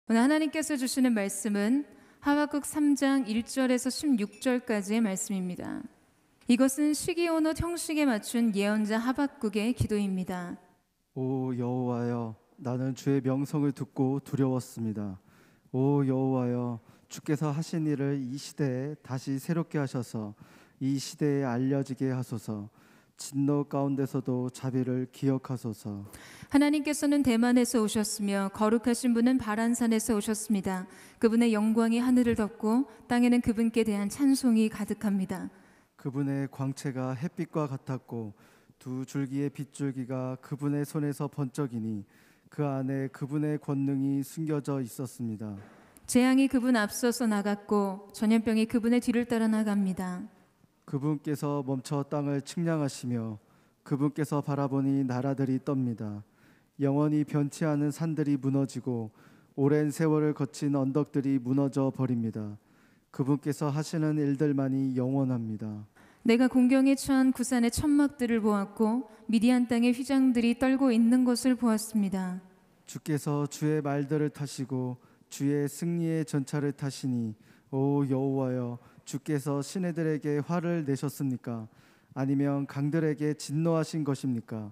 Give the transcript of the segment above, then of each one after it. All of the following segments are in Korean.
오늘 하나님께서 주시는 말씀은 하박국 3장 1절에서 16절까지의 말씀입니다. 이것은 시기온옷 형식에 맞춘 예언자 하박국의 기도입니다. 오 여호와여, 나는 주의 명성을 듣고 두려웠습니다. 오 여호와여, 주께서 하신 일을 이 시대에 다시 새롭게 하셔서 이 시대에 알려지게 하소서. 진노 가운데서도 자비를 기억하소서. 하나님께서는 대만에서 오셨으며 거룩하신 분은 바란산에서 오셨습니다. 그분의 영광이 하늘을 덮고 땅에는 그분께 대한 찬송이 가득합니다. 그분의 광채가 햇빛과 같았고 두 줄기의 빗줄기가 그분의 손에서 번쩍이니 그 안에 그분의 권능이 숨겨져 있었습니다. 재앙이 그분 앞서서 나갔고 전염병이 그분의 뒤를 따라 나갑니다. 그분께서 멈춰 땅을 측량하시며 그분께서 바라보니 나라들이 떱니다. 영원히 변치 않은 산들이 무너지고 오랜 세월을 거친 언덕들이 무너져 버립니다. 그분께서 하시는 일들만이 영원합니다. 내가 공경에 처한 구산의 천막들을 보았고 미디안 땅의 휘장들이 떨고 있는 것을 보았습니다. 주께서 주의 말들을 타시고 주의 승리의 전차를 타시니 오 여호와여, 주께서 시내들에게 화를 내셨습니까? 아니면 강들에게 진노하신 것입니까?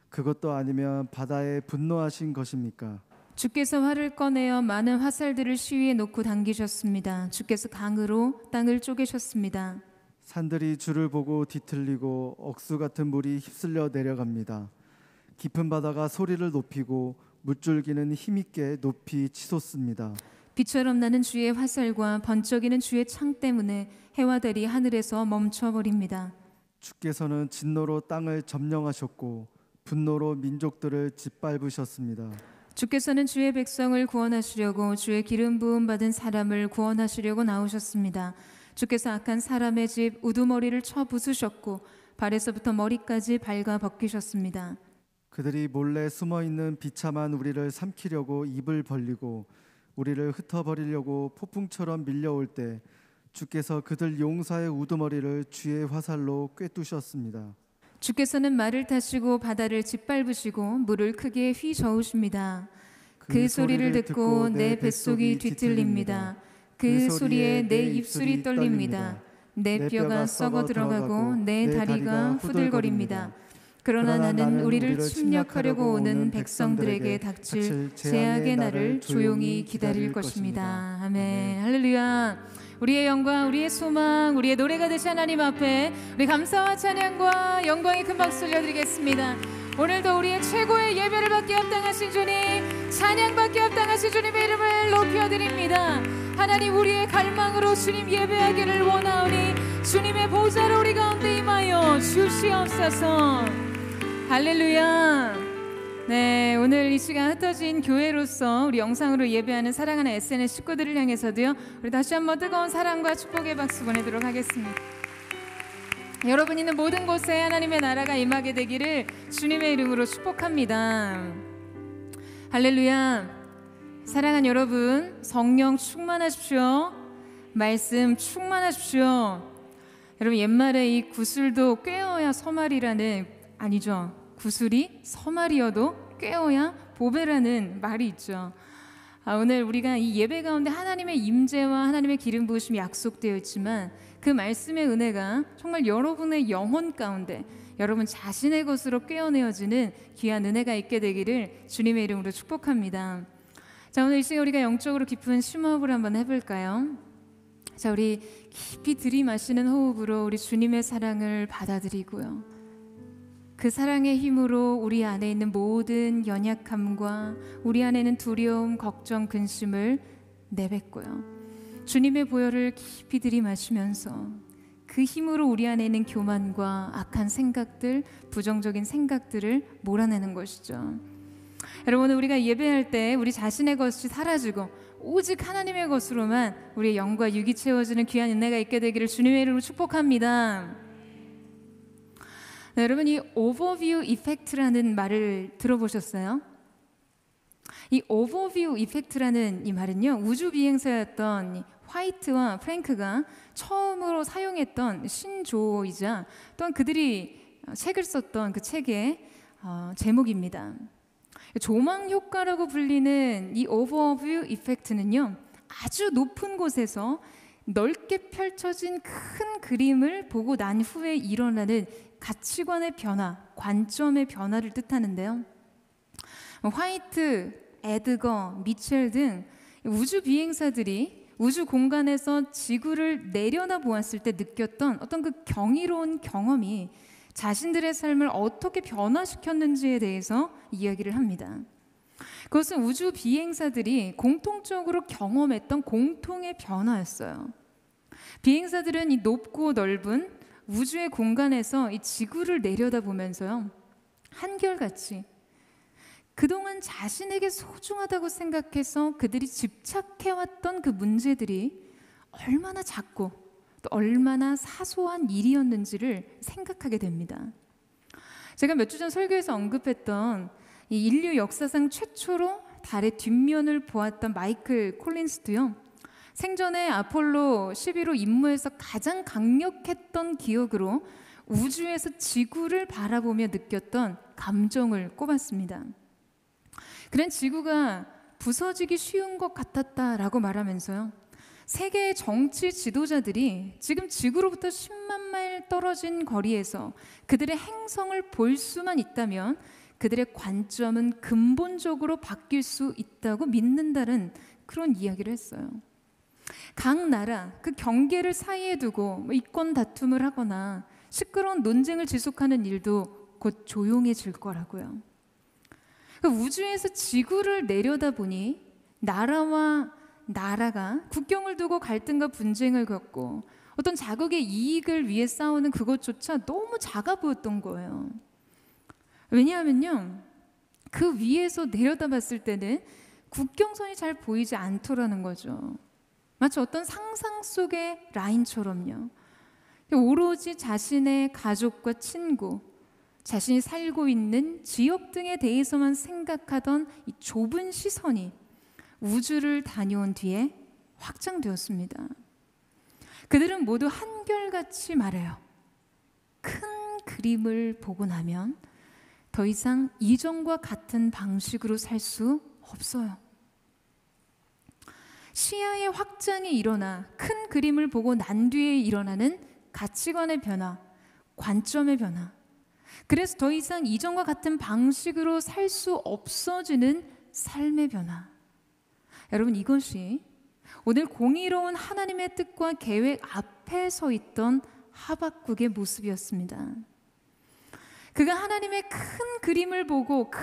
그것도 아니면 바다에 분노하신 것입니까? 주께서 활을 꺼내어 많은 화살들을 시위에 놓고 당기셨습니다. 주께서 강으로 땅을 쪼개셨습니다. 산들이 주를 보고 뒤틀리고 억수 같은 물이 휩쓸려 내려갑니다. 깊은 바다가 소리를 높이고 물줄기는 힘있게 높이 치솟습니다. 비처럼 나는 주의 화살과 번쩍이는 주의 창 때문에 해와 달이 하늘에서 멈춰버립니다. 주께서는 진노로 땅을 점령하셨고 분노로 민족들을 짓밟으셨습니다. 주께서는 주의 백성을 구원하시려고 주의 기름 부음 받은 사람을 구원하시려고 나오셨습니다. 주께서 악한 사람의 집 우두머리를 쳐 부수셨고 발에서부터 머리까지 밟아 벗기셨습니다. 그들이 몰래 숨어있는 비참한 우리를 삼키려고 입을 벌리고 우리를 흩어버리려고 폭풍처럼 밀려올 때 주께서 그들 용사의 우두머리를 주의 화살로 꿰뚫으셨습니다. 주께서는 말을 타시고 바다를 짓밟으시고 물을 크게 휘저으십니다. 그 소리를 듣고 내 뱃속이 뒤틀립니다. 그 소리에 내 입술이 떨립니다. 내 뼈가 썩어 들어가고 내 다리가 후들거립니다. 그러나 나는 우리를 침략하려고 오는 백성들에게 닥칠 제약의 날을 조용히 기다릴 것입니다. 아멘. 할렐루야. 우리의 영광, 우리의 소망, 우리의 노래가 되신 하나님 앞에 우리 감사와 찬양과 영광의 큰 박수 올려드리겠습니다. 오늘도 우리의 최고의 예배를 받게 합당하신 주님, 찬양받게 합당하신 주님의 이름을 높여드립니다. 하나님, 우리의 갈망으로 주님 예배하기를 원하오니 주님의 보좌로 우리 가운데 임하여 주시옵소서. 할렐루야. 네, 오늘 이 시간 흩어진 교회로서 우리 영상으로 예배하는 사랑하는 SNS 식구들을 향해서도요, 우리 다시 한번 뜨거운 사랑과 축복의 박수 보내도록 하겠습니다. 여러분 있는 모든 곳에 하나님의 나라가 임하게 되기를 주님의 이름으로 축복합니다. 할렐루야. 사랑하는 여러분, 성령 충만하십시오. 말씀 충만하십시오. 여러분, 옛말에 이 구슬도 꿰어야 서말이라는, 아니죠, 구슬이 서말이어도 꿰어야 보배라는 말이 있죠. 오늘 우리가 이 예배 가운데 하나님의 임재와 하나님의 기름 부으심이 약속되어 있지만 그 말씀의 은혜가 정말 여러분의 영혼 가운데 여러분 자신의 것으로 꿰어내어지는 귀한 은혜가 있게 되기를 주님의 이름으로 축복합니다. 자, 오늘 이 시간 우리가 영적으로 깊은 심호흡을 한번 해볼까요? 자, 우리 깊이 들이마시는 호흡으로 우리 주님의 사랑을 받아들이고요, 그 사랑의 힘으로 우리 안에 있는 모든 연약함과 우리 안에 있는 두려움, 걱정, 근심을 내뱉고요, 주님의 보혈을 깊이 들이마시면서 그 힘으로 우리 안에 있는 교만과 악한 생각들, 부정적인 생각들을 몰아내는 것이죠. 여러분, 우리가 예배할 때 우리 자신의 것이 사라지고 오직 하나님의 것으로만 우리의 영과 육이 채워지는 귀한 은혜가 있게 되기를 주님의 이름으로 축복합니다. 네, 여러분, 이 오버뷰 이펙트라는 말을 들어보셨어요? 이 오버뷰 이펙트라는 이 말은요, 우주 비행사였던 화이트와 프랭크가 처음으로 사용했던 신조어이자 또한 그들이 책을 썼던 그 책의 제목입니다. 조망 효과라고 불리는 이 오버뷰 이펙트는요, 아주 높은 곳에서 넓게 펼쳐진 큰 그림을 보고 난 후에 일어나는 가치관의 변화, 관점의 변화를 뜻하는데요. 화이트, 에드거, 미첼 등 우주 비행사들이 우주 공간에서 지구를 내려다보았을 때 느꼈던 어떤 그 경이로운 경험이 자신들의 삶을 어떻게 변화시켰는지에 대해서 이야기를 합니다. 그것은 우주 비행사들이 공통적으로 경험했던 공통의 변화였어요. 비행사들은 이 높고 넓은 우주의 공간에서 이 지구를 내려다보면서요, 한결같이 그동안 자신에게 소중하다고 생각해서 그들이 집착해왔던 그 문제들이 얼마나 작고 또 얼마나 사소한 일이었는지를 생각하게 됩니다. 제가 몇 주 전 설교에서 언급했던 이 인류 역사상 최초로 달의 뒷면을 보았던 마이클 콜린스도요, 생전에 아폴로 11호 임무에서 가장 강력했던 기억으로 우주에서 지구를 바라보며 느꼈던 감정을 꼽았습니다. 그는 지구가 부서지기 쉬운 것 같았다라고 말하면서요, 세계의 정치 지도자들이 지금 지구로부터 10만 마일 떨어진 거리에서 그들의 행성을 볼 수만 있다면 그들의 관점은 근본적으로 바뀔 수 있다고 믿는다는 그런 이야기를 했어요. 각 나라 그 경계를 사이에 두고 이권 다툼을 하거나 시끄러운 논쟁을 지속하는 일도 곧 조용해질 거라고요. 우주에서 지구를 내려다보니 나라와 나라가 국경을 두고 갈등과 분쟁을 겪고 어떤 자국의 이익을 위해 싸우는 그것조차 너무 작아 보였던 거예요. 왜냐하면요, 그 위에서 내려다봤을 때는 국경선이 잘 보이지 않더라는 거죠. 마치 어떤 상상 속의 라인처럼요. 오로지 자신의 가족과 친구, 자신이 살고 있는 지역 등에 대해서만 생각하던 이 좁은 시선이 우주를 다녀온 뒤에 확장되었습니다. 그들은 모두 한결같이 말해요. 큰 그림을 보고 나면 더 이상 이전과 같은 방식으로 살 수 없어요. 시야의 확장이 일어나 큰 그림을 보고 난 뒤에 일어나는 가치관의 변화, 관점의 변화. 그래서 더 이상 이전과 같은 방식으로 살 수 없어지는 삶의 변화. 여러분, 이것이 오늘 공의로운 하나님의 뜻과 계획 앞에 서 있던 하박국의 모습이었습니다. 그가 하나님의 큰 그림을 보고 큰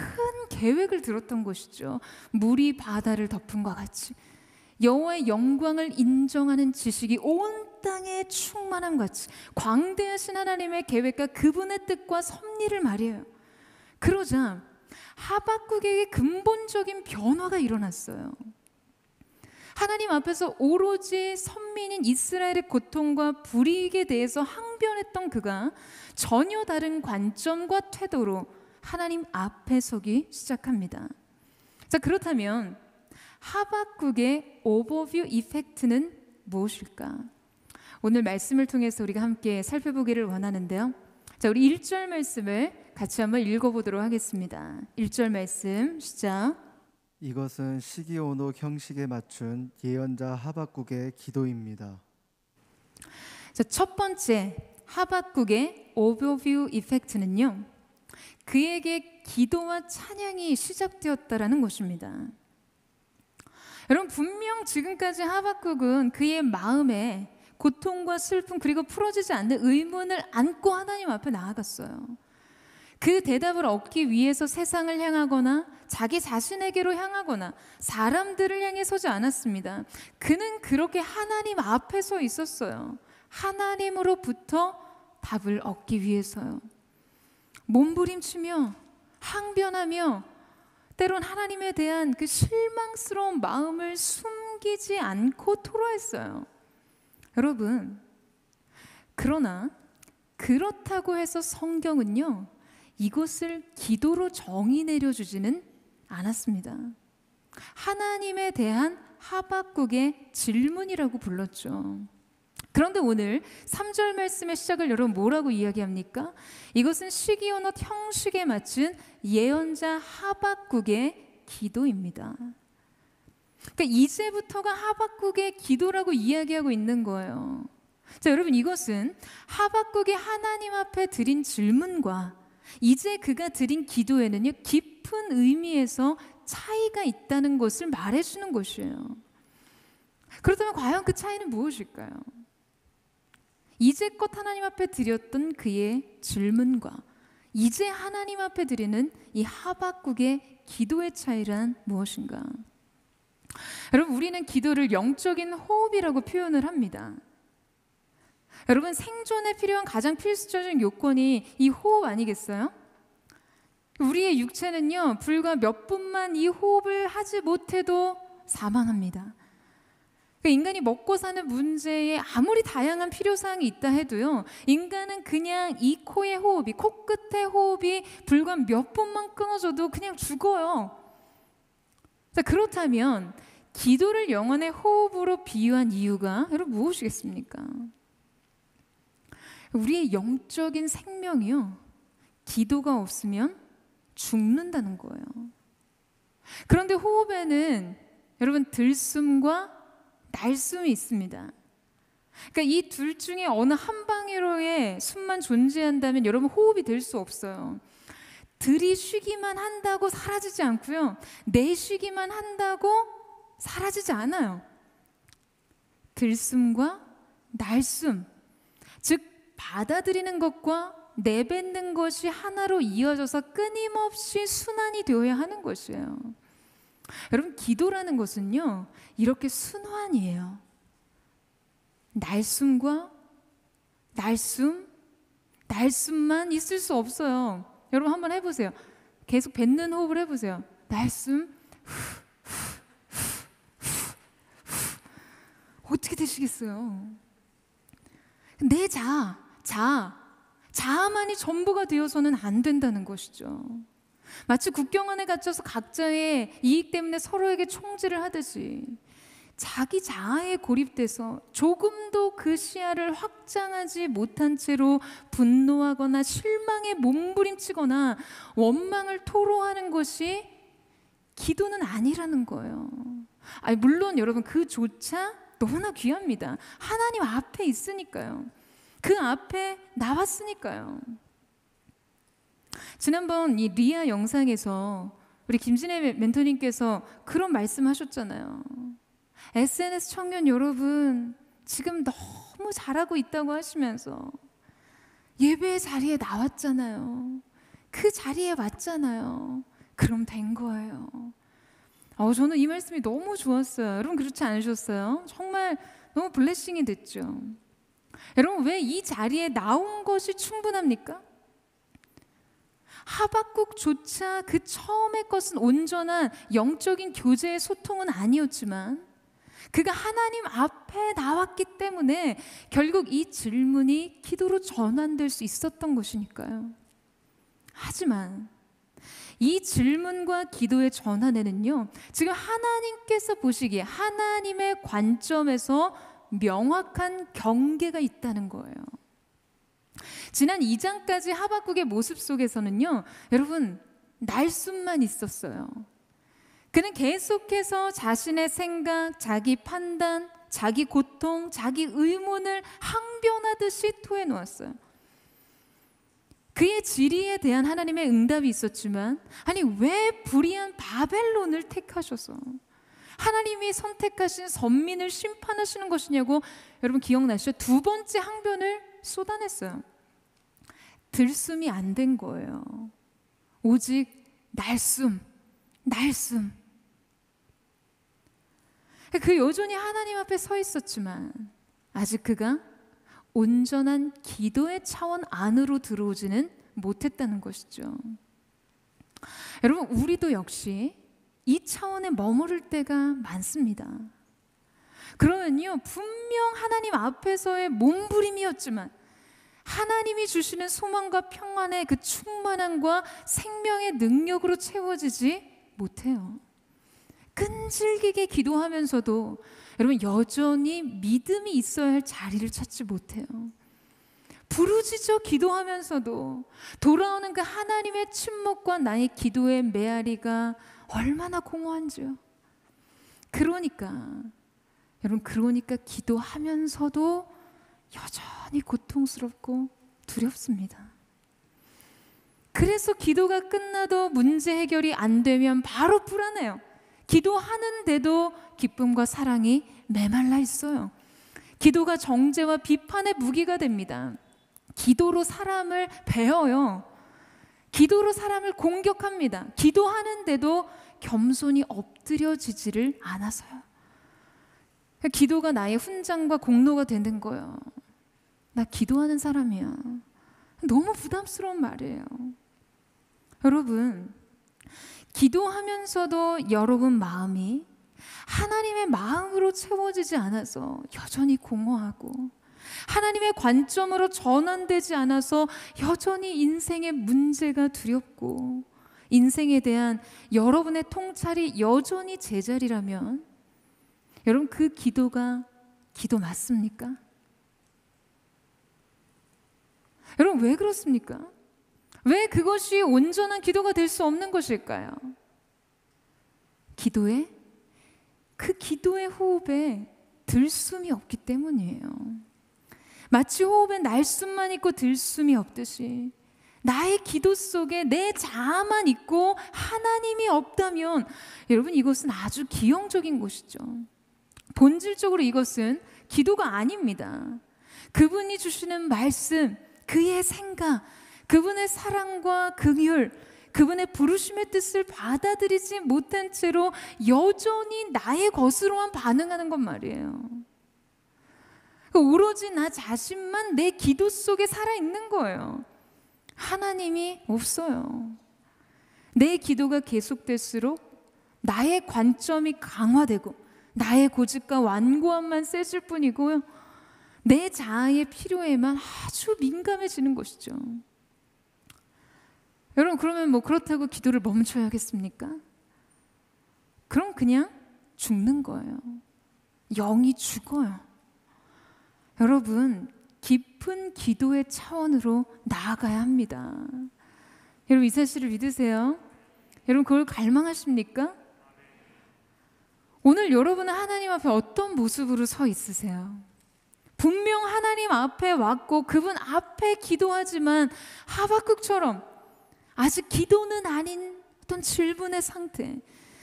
계획을 들었던 것이죠. 물이 바다를 덮은 것 같이 여호와의 영광을 인정하는 지식이 온 땅에 충만함 같이 광대하신 하나님의 계획과 그분의 뜻과 섭리를 말이에요. 그러자 하박국에게 근본적인 변화가 일어났어요. 하나님 앞에서 오로지 선민인 이스라엘의 고통과 불이익에 대해서 항변했던 그가 전혀 다른 관점과 태도로 하나님 앞에 서기 시작합니다. 자, 그렇다면 하박국의 오버뷰 이펙트는 무엇일까? 오늘 말씀을 통해서 우리가 함께 살펴보기를 원하는데요. 자, 우리 1절 말씀을 같이 한번 읽어보도록 하겠습니다. 1절 말씀 시작. 이것은 시기온옥 형식에 맞춘 예언자 하박국의 기도입니다. 자, 첫 번째 하박국의 오버뷰 이펙트는요, 그에게 기도와 찬양이 시작되었다라는 것입니다. 여러분, 분명 지금까지 하박국은 그의 마음에 고통과 슬픔 그리고 풀어지지 않는 의문을 안고 하나님 앞에 나아갔어요. 그 대답을 얻기 위해서 세상을 향하거나 자기 자신에게로 향하거나 사람들을 향해 서지 않았습니다. 그는 그렇게 하나님 앞에 서 있었어요. 하나님으로부터 답을 얻기 위해서요. 몸부림치며 항변하며 때론 하나님에 대한 그 실망스러운 마음을 숨기지 않고 토로했어요. 여러분, 그러나 그렇다고 해서 성경은요, 이것을 기도로 정의 내려주지는 않았습니다. 하나님에 대한 하박국의 질문이라고 불렀죠. 그런데 오늘 3절 말씀의 시작을 여러분 뭐라고 이야기합니까? 이것은 시기온옷 형식에 맞춘 예언자 하박국의 기도입니다. 그러니까 이제부터가 하박국의 기도라고 이야기하고 있는 거예요. 자, 여러분, 이것은 하박국이 하나님 앞에 드린 질문과 이제 그가 드린 기도에는요, 깊은 의미에서 차이가 있다는 것을 말해주는 것이에요. 그렇다면 과연 그 차이는 무엇일까요? 이제껏 하나님 앞에 드렸던 그의 질문과 이제 하나님 앞에 드리는 이 하박국의 기도의 차이란 무엇인가? 여러분, 우리는 기도를 영적인 호흡이라고 표현을 합니다. 여러분, 생존에 필요한 가장 필수적인 요건이 이 호흡 아니겠어요? 우리의 육체는요, 불과 몇 분만 이 호흡을 하지 못해도 사망합니다. 인간이 먹고 사는 문제에 아무리 다양한 필요사항이 있다 해도요, 인간은 그냥 이 코의 호흡이, 코끝의 호흡이 불과 몇 분만 끊어져도 그냥 죽어요. 자, 그렇다면 기도를 영혼의 호흡으로 비유한 이유가 여러분 무엇이겠습니까? 우리의 영적인 생명이요, 기도가 없으면 죽는다는 거예요. 그런데 호흡에는 여러분 들숨과 날숨이 있습니다. 그러니까 이 둘 중에 어느 한 방향으로의 숨만 존재한다면 여러분 호흡이 될 수 없어요. 들이쉬기만 한다고 사라지지 않고요, 내쉬기만 한다고 사라지지 않아요. 들숨과 날숨, 즉 받아들이는 것과 내뱉는 것이 하나로 이어져서 끊임없이 순환이 되어야 하는 것이에요. 여러분, 기도라는 것은요, 이렇게 순환이에요. 날숨과 날숨만 있을 수 없어요. 여러분 한번 해보세요. 계속 뱉는 호흡을 해보세요. 날숨, 어떻게 되시겠어요? 내 자아만이 전부가 되어서는 안 된다는 것이죠. 마치 국경 안에 갇혀서 각자의 이익 때문에 서로에게 총질을 하듯이 자기 자아에 고립돼서 조금도 그 시야를 확장하지 못한 채로 분노하거나 실망에 몸부림치거나 원망을 토로하는 것이 기도는 아니라는 거예요. 아니, 물론 여러분 그조차 너무나 귀합니다. 하나님 앞에 있으니까요. 그 앞에 나왔으니까요. 지난번 이 리아 영상에서 우리 김진애 멘토님께서 그런 말씀하셨잖아요. SNS 청년 여러분, 지금 너무 잘하고 있다고 하시면서 예배 자리에 나왔잖아요. 그 자리에 왔잖아요. 그럼 된 거예요. 저는 이 말씀이 너무 좋았어요. 여러분 그렇지 않으셨어요? 정말 너무 블레싱이 됐죠. 여러분, 왜 이 자리에 나온 것이 충분합니까? 하박국조차 그 처음의 것은 온전한 영적인 교제의 소통은 아니었지만 그가 하나님 앞에 나왔기 때문에 결국 이 질문이 기도로 전환될 수 있었던 것이니까요. 하지만 이 질문과 기도의 전환에는요, 지금 하나님께서 보시기에 하나님의 관점에서 명확한 경계가 있다는 거예요. 지난 2장까지 하박국의 모습 속에서는요, 여러분 날숨만 있었어요. 그는 계속해서 자신의 생각, 자기 판단, 자기 고통, 자기 의문을 항변하듯이 토해놓았어요. 그의 질의에 대한 하나님의 응답이 있었지만, 아니 왜 불의한 바벨론을 택하셔서 하나님이 선택하신 선민을 심판하시는 것이냐고 여러분 기억나시죠? 두 번째 항변을 쏟아냈어요. 들숨이 안 된 거예요. 오직 날숨. 그 여전히 하나님 앞에 서 있었지만 아직 그가 온전한 기도의 차원 안으로 들어오지는 못했다는 것이죠. 여러분, 우리도 역시 이 차원에 머무를 때가 많습니다. 그러면요, 분명 하나님 앞에서의 몸부림이었지만 하나님이 주시는 소망과 평안의 그 충만함과 생명의 능력으로 채워지지 못해요. 끈질기게 기도하면서도 여러분 여전히 믿음이 있어야 할 자리를 찾지 못해요. 부르짖어 기도하면서도 돌아오는 그 하나님의 침묵과 나의 기도의 메아리가 얼마나 공허한지요. 그러니까 기도하면서도 여전히 고통스럽고 두렵습니다. 그래서 기도가 끝나도 문제 해결이 안 되면 바로 불안해요. 기도하는데도 기쁨과 사랑이 메말라 있어요. 기도가 정죄와 비판의 무기가 됩니다. 기도로 사람을 베어요. 기도로 사람을 공격합니다. 기도하는데도 겸손히 엎드려지지를 않아서요. 기도가 나의 훈장과 공로가 되는 거예요. 나 기도하는 사람이야. 너무 부담스러운 말이에요. 여러분, 기도하면서도 여러분 마음이 하나님의 마음으로 채워지지 않아서 여전히 공허하고 하나님의 관점으로 전환되지 않아서 여전히 인생의 문제가 두렵고 인생에 대한 여러분의 통찰이 여전히 제자리라면 여러분 그 기도가 기도 맞습니까? 여러분 왜 그렇습니까? 왜 그것이 온전한 기도가 될 수 없는 것일까요? 그 기도의 호흡에 들숨이 없기 때문이에요. 마치 호흡에 날숨만 있고 들숨이 없듯이 나의 기도 속에 내 자아만 있고 하나님이 없다면 여러분 이것은 아주 기형적인 것이죠. 본질적으로 이것은 기도가 아닙니다. 그분이 주시는 말씀, 그의 생각, 그분의 사랑과 긍휼, 그분의 부르심의 뜻을 받아들이지 못한 채로 여전히 나의 것으로만 반응하는 것 말이에요. 오로지 나 자신만 내 기도 속에 살아있는 거예요. 하나님이 없어요. 내 기도가 계속될수록 나의 관점이 강화되고 나의 고집과 완고함만 세질 뿐이고요. 내 자아의 필요에만 아주 민감해지는 것이죠. 여러분 그러면 그렇다고 기도를 멈춰야겠습니까? 그럼 그냥 죽는 거예요. 영이 죽어요. 여러분 깊은 기도의 차원으로 나아가야 합니다. 여러분 이 사실을 믿으세요? 여러분 그걸 갈망하십니까? 오늘 여러분은 하나님 앞에 어떤 모습으로 서 있으세요? 분명 하나님 앞에 왔고 그분 앞에 기도하지만 하박국처럼 아직 기도는 아닌 어떤 질문의 상태,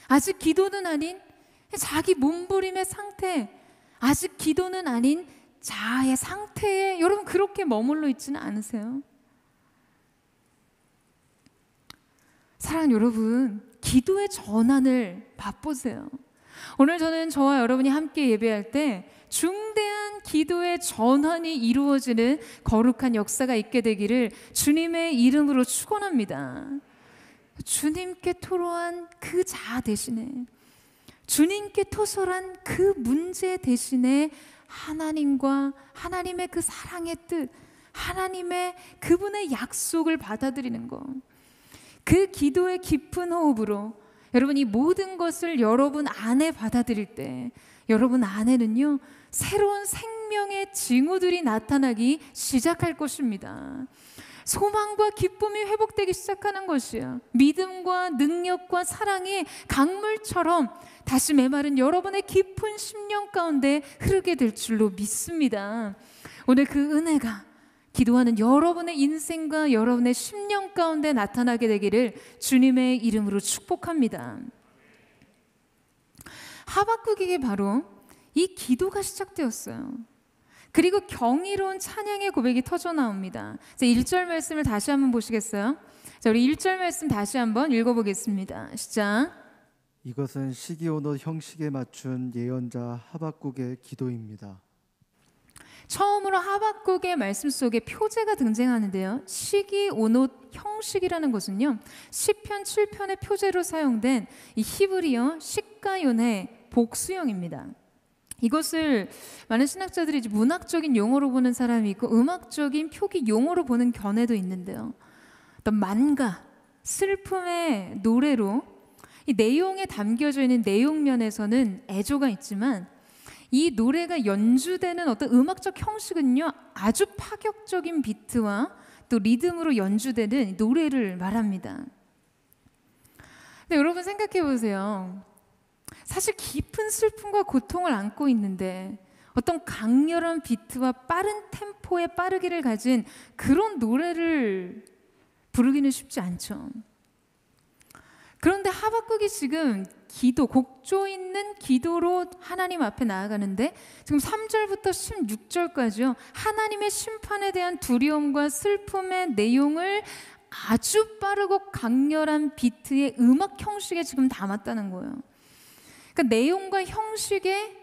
아직 기도는 아닌 자기 몸부림의 상태, 아직 기도는 아닌 자아의 상태에 여러분 그렇게 머물러 있지는 않으세요? 사랑하는 여러분, 기도의 전환을 맛보세요. 오늘 저는 저와 여러분이 함께 예배할 때 중대한 기도의 전환이 이루어지는 거룩한 역사가 있게 되기를 주님의 이름으로 축원합니다. 주님께 토로한 그 자아 대신에, 주님께 토설한 그 문제 대신에 하나님과 하나님의 그 사랑의 뜻, 하나님의 그분의 약속을 받아들이는 것, 그 기도의 깊은 호흡으로 여러분 이 모든 것을 여러분 안에 받아들일 때 여러분 안에는요 새로운 생명의 징후들이 나타나기 시작할 것입니다. 소망과 기쁨이 회복되기 시작하는 것이에요. 믿음과 능력과 사랑이 강물처럼 다시 메마른 여러분의 깊은 심령 가운데 흐르게 될 줄로 믿습니다. 오늘 그 은혜가 기도하는 여러분의 인생과 여러분의 심령 가운데 나타나게 되기를 주님의 이름으로 축복합니다. 하박국에게 바로 이 기도가 시작되었어요. 그리고 경이로운 찬양의 고백이 터져 나옵니다. 1절 말씀을 다시 한번 보시겠어요? 자, 우리 1절 말씀 다시 한번 읽어보겠습니다. 시작. 이것은 시기온옷 형식에 맞춘 예언자 하박국의 기도입니다. 처음으로 하박국의 말씀 속에 표제가 등장하는데요. 시기온옷 형식이라는 것은요, 시편 7편의 표제로 사용된 이 히브리어 시가연의 복수형입니다. 이것을 많은 신학자들이 이제 문학적인 용어로 보는 사람이 있고 음악적인 표기 용어로 보는 견해도 있는데요. 어떤 만가, 슬픔의 노래로 이 내용에 담겨져 있는 내용면에서는 애조가 있지만 이 노래가 연주되는 어떤 음악적 형식은요, 아주 파격적인 비트와 또 리듬으로 연주되는 노래를 말합니다. 근데 여러분 생각해 보세요. 사실 깊은 슬픔과 고통을 안고 있는데 어떤 강렬한 비트와 빠른 템포의 빠르기를 가진 그런 노래를 부르기는 쉽지 않죠. 그런데 하박국이 지금 기도, 곡조 있는 기도로 하나님 앞에 나아가는데 지금 3절부터 16절까지요. 하나님의 심판에 대한 두려움과 슬픔의 내용을 아주 빠르고 강렬한 비트의 음악 형식에 지금 담았다는 거예요. 그러니까 내용과 형식에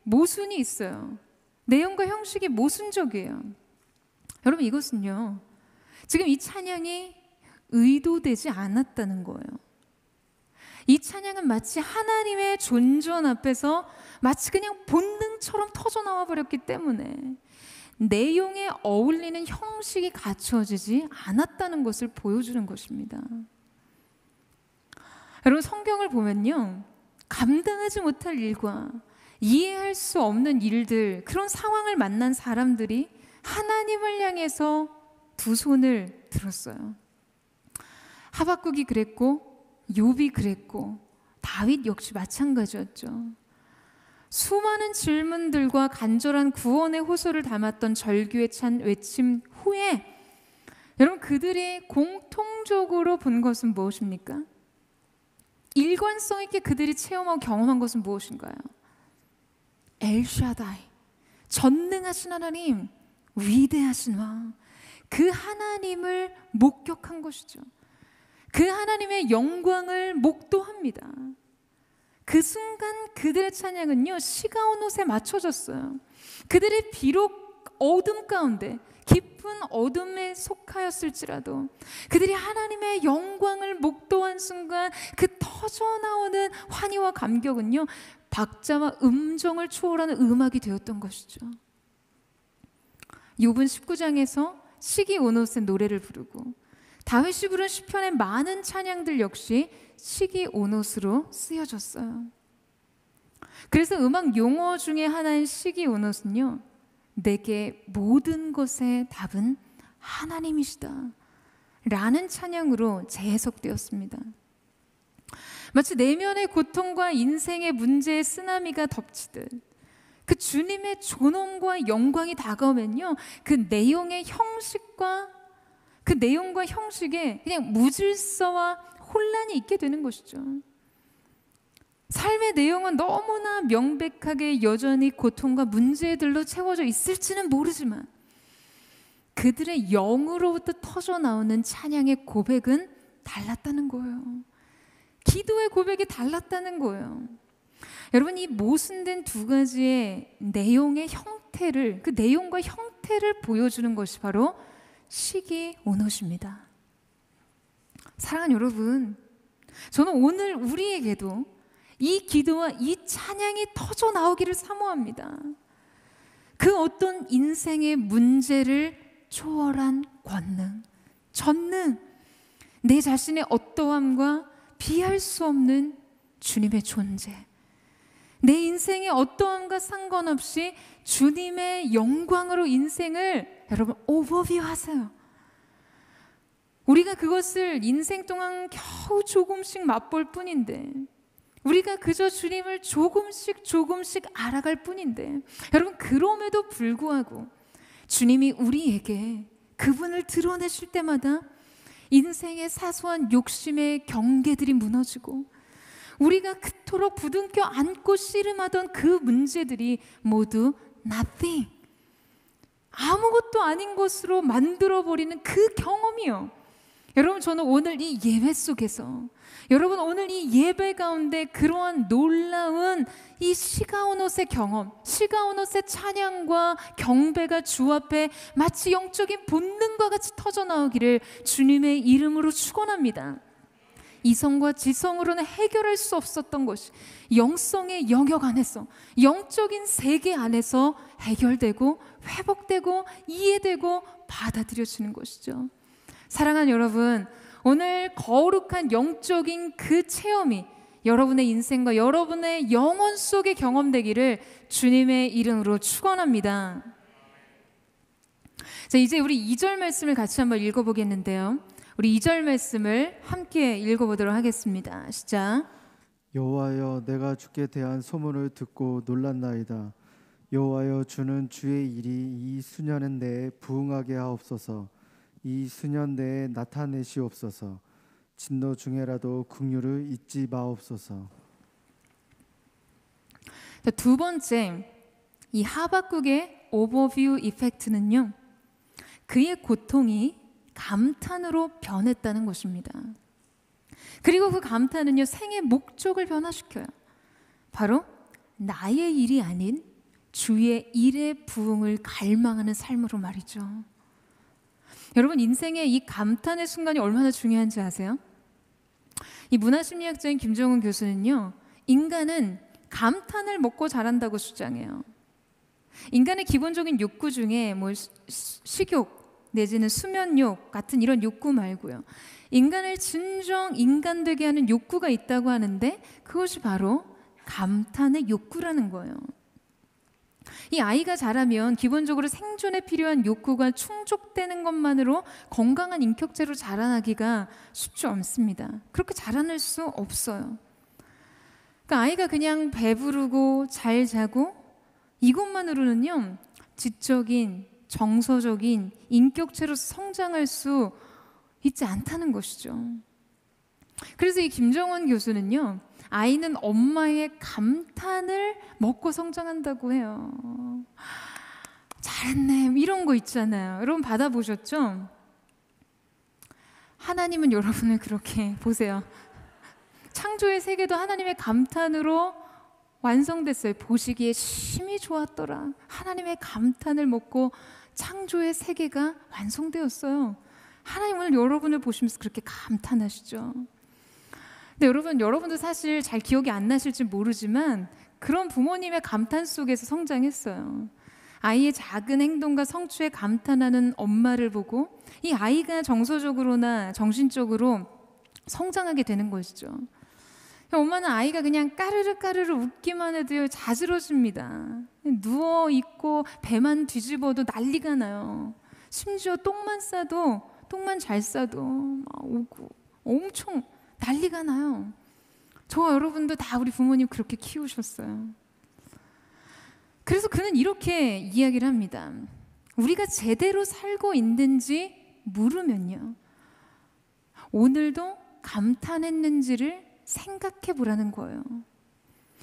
모순이 있어요. 내용과 형식이 모순적이에요. 여러분 이것은요, 지금 이 찬양이 의도되지 않았다는 거예요. 이 찬양은 마치 하나님의 존전 앞에서 마치 그냥 본능처럼 터져나와 버렸기 때문에 내용에 어울리는 형식이 갖춰지지 않았다는 것을 보여주는 것입니다. 여러분 성경을 보면요, 감당하지 못할 일과 이해할 수 없는 일들, 그런 상황을 만난 사람들이 하나님을 향해서 두 손을 들었어요. 하박국이 그랬고 욥이 그랬고 다윗 역시 마찬가지였죠. 수많은 질문들과 간절한 구원의 호소를 담았던 절규에 찬 외침 후에 여러분 그들이 공통적으로 본 것은 무엇입니까? 일관성 있게 그들이 체험하고 경험한 것은 무엇인가요? 엘샤다이, 전능하신 하나님, 위대하신 왕, 그 하나님을 목격한 것이죠. 그 하나님의 영광을 목도합니다. 그 순간 그들의 찬양은요, 시가 온 옷에 맞춰졌어요. 그들이 비록 어둠 가운데 깊은 어둠에 속하였을지라도 그들이 하나님의 영광을 목도한 순간 그 터져나오는 환희와 감격은요, 박자와 음정을 초월하는 음악이 되었던 것이죠. 욥은 19장에서 시기 온 옷의 노래를 부르고 다윗이 부른 시편의 많은 찬양들 역시 시기 온 옷으로 쓰여졌어요. 그래서 음악 용어 중에 하나인 시기 온 옷은요, 내게 모든 것의 답은 하나님이시다 라는 찬양으로 재해석되었습니다. 마치 내면의 고통과 인생의 문제의 쓰나미가 덮치듯 그 주님의 존엄과 영광이 다가오면요, 그 내용의 형식과 그 내용과 형식에 그냥 무질서와 혼란이 있게 되는 것이죠. 삶의 내용은 너무나 명백하게 여전히 고통과 문제들로 채워져 있을지는 모르지만 그들의 영으로부터 터져 나오는 찬양의 고백은 달랐다는 거예요. 기도의 고백이 달랐다는 거예요. 여러분, 이 모순된 두 가지의 내용의 형태를, 그 내용과 형태를 보여주는 것이 바로 시기 온 옷입니다. 사랑하는 여러분, 저는 오늘 우리에게도 이 기도와 이 찬양이 터져 나오기를 사모합니다. 그 어떤 인생의 문제를 초월한 권능, 전능, 내 자신의 어떠함과 비할 수 없는 주님의 존재, 내 인생의 어떠함과 상관없이 주님의 영광으로 인생을 여러분 오버뷰 하세요. 우리가 그것을 인생 동안 겨우 조금씩 맛볼 뿐인데, 우리가 그저 주님을 조금씩 알아갈 뿐인데, 여러분 그럼에도 불구하고 주님이 우리에게 그분을 드러내실 때마다 인생의 사소한 욕심의 경계들이 무너지고 우리가 그토록 부둥켜 안고 씨름하던 그 문제들이 모두 nothing, 아무것도 아닌 것으로 만들어버리는 그 경험이요. 여러분, 저는 오늘 이 예배 속에서, 여러분 오늘 이 예배 가운데 그러한 놀라운 이 시가 온 옷의 경험, 시가 온 옷의 찬양과 경배가 주 앞에 마치 영적인 본능과 같이 터져나오기를 주님의 이름으로 축원합니다. 이성과 지성으로는 해결할 수 없었던 것이 영성의 영역 안에서, 영적인 세계 안에서 해결되고 회복되고 이해되고 받아들여지는 것이죠. 사랑하는 여러분, 오늘 거룩한 영적인 그 체험이 여러분의 인생과 여러분의 영혼 속에 경험되기를 주님의 이름으로 축원합니다. 자, 이제 우리 2절 말씀을 같이 한번 읽어보겠는데요. 우리 2절 말씀을 함께 읽어보도록 하겠습니다. 시작. 여호와여, 내가 주께 대한 소문을 듣고 놀랐나이다. 여호와여, 주는 주의 일이 이 수년 내에 부응하게 하옵소서. 이 수년 내에 나타내시옵소서. 진노 중에라도 긍휼을 잊지 마옵소서. 자, 두 번째, 이 하박국의 오버뷰 이펙트는요, 그의 고통이 감탄으로 변했다는 것입니다. 그리고 그 감탄은요, 생의 목적을 변화시켜요. 바로 나의 일이 아닌 주의 일의 부응을 갈망하는 삶으로 말이죠. 여러분, 인생의 이 감탄의 순간이 얼마나 중요한지 아세요? 이 문화심리학자인 김정은 교수는요, 인간은 감탄을 먹고 자란다고 주장해요. 인간의 기본적인 욕구 중에 뭐 식욕 내지는 수면욕 같은 이런 욕구 말고요, 인간을 진정 인간 되게 하는 욕구가 있다고 하는데 그것이 바로 감탄의 욕구라는 거예요. 이 아이가 자라면 기본적으로 생존에 필요한 욕구가 충족되는 것만으로 건강한 인격체로 자라나기가 쉽지 않습니다. 그렇게 자라날 수 없어요. 그러니까 아이가 그냥 배부르고 잘 자고 이것만으로는요, 지적인, 정서적인 인격체로서 성장할 수 있지 않다는 것이죠. 그래서 이 김정원 교수는요, 아이는 엄마의 감탄을 먹고 성장한다고 해요. 잘했네, 이런 거 있잖아요. 여러분 받아보셨죠? 하나님은 여러분을 그렇게 보세요. 창조의 세계도 하나님의 감탄으로 완성됐어요. 보시기에 심히 좋았더라. 하나님의 감탄을 먹고 창조의 세계가 완성되었어요. 하나님 오늘 여러분을 보시면서 그렇게 감탄하시죠. 근데 여러분도 사실 잘 기억이 안 나실지 모르지만 그런 부모님의 감탄 속에서 성장했어요. 아이의 작은 행동과 성취에 감탄하는 엄마를 보고 이 아이가 정서적으로나 정신적으로 성장하게 되는 것이죠. 엄마는 아이가 그냥 까르르 웃기만 해도 자지러집니다. 누워 있고 배만 뒤집어도 난리가 나요. 심지어 똥만 잘 싸도 막 오고 엄청 난리가 나요. 저와 여러분도 다 우리 부모님 그렇게 키우셨어요. 그래서 그는 이렇게 이야기를 합니다. 우리가 제대로 살고 있는지 물으면요, 오늘도 감탄했는지를 생각해 보라는 거예요.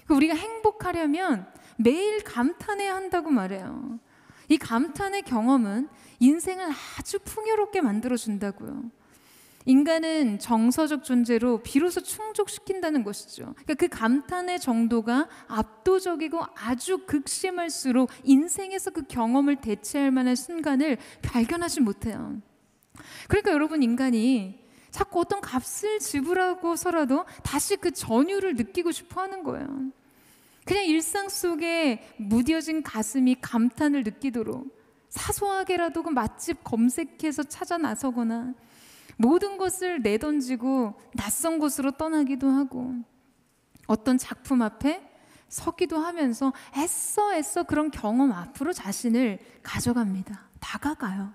우리가 행복하려면 매일 감탄해야 한다고 말해요. 이 감탄의 경험은 인생을 아주 풍요롭게 만들어준다고요. 인간은 정서적 존재로 비로소 충족시킨다는 것이죠. 그러니까 그 감탄의 정도가 압도적이고 아주 극심할수록 인생에서 그 경험을 대체할 만한 순간을 발견하지 못해요. 그러니까 여러분, 인간이 자꾸 어떤 값을 지불하고서라도 다시 그 전율을 느끼고 싶어 하는 거예요. 그냥 일상 속에 무뎌진 가슴이 감탄을 느끼도록 사소하게라도 그 맛집 검색해서 찾아 나서거나 모든 것을 내던지고 낯선 곳으로 떠나기도 하고 어떤 작품 앞에 서기도 하면서 애써 그런 경험 앞으로 자신을 가져갑니다. 다가가요.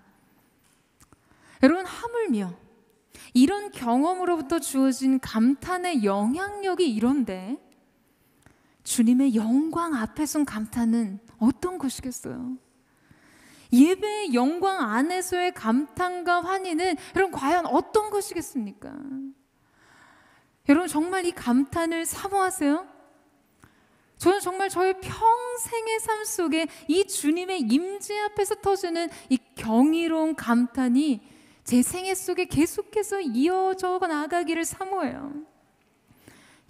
여러분, 하물며 이런 경험으로부터 주어진 감탄의 영향력이 이런데 주님의 영광 앞에 선 감탄은 어떤 것이겠어요? 예배의 영광 안에서의 감탄과 환희는 여러분 과연 어떤 것이겠습니까? 여러분 정말 이 감탄을 사모하세요? 저는 정말 저의 평생의 삶 속에 이 주님의 임재 앞에서 터지는 이 경이로운 감탄이 제 생애 속에 계속해서 이어져 나가기를 사모해요.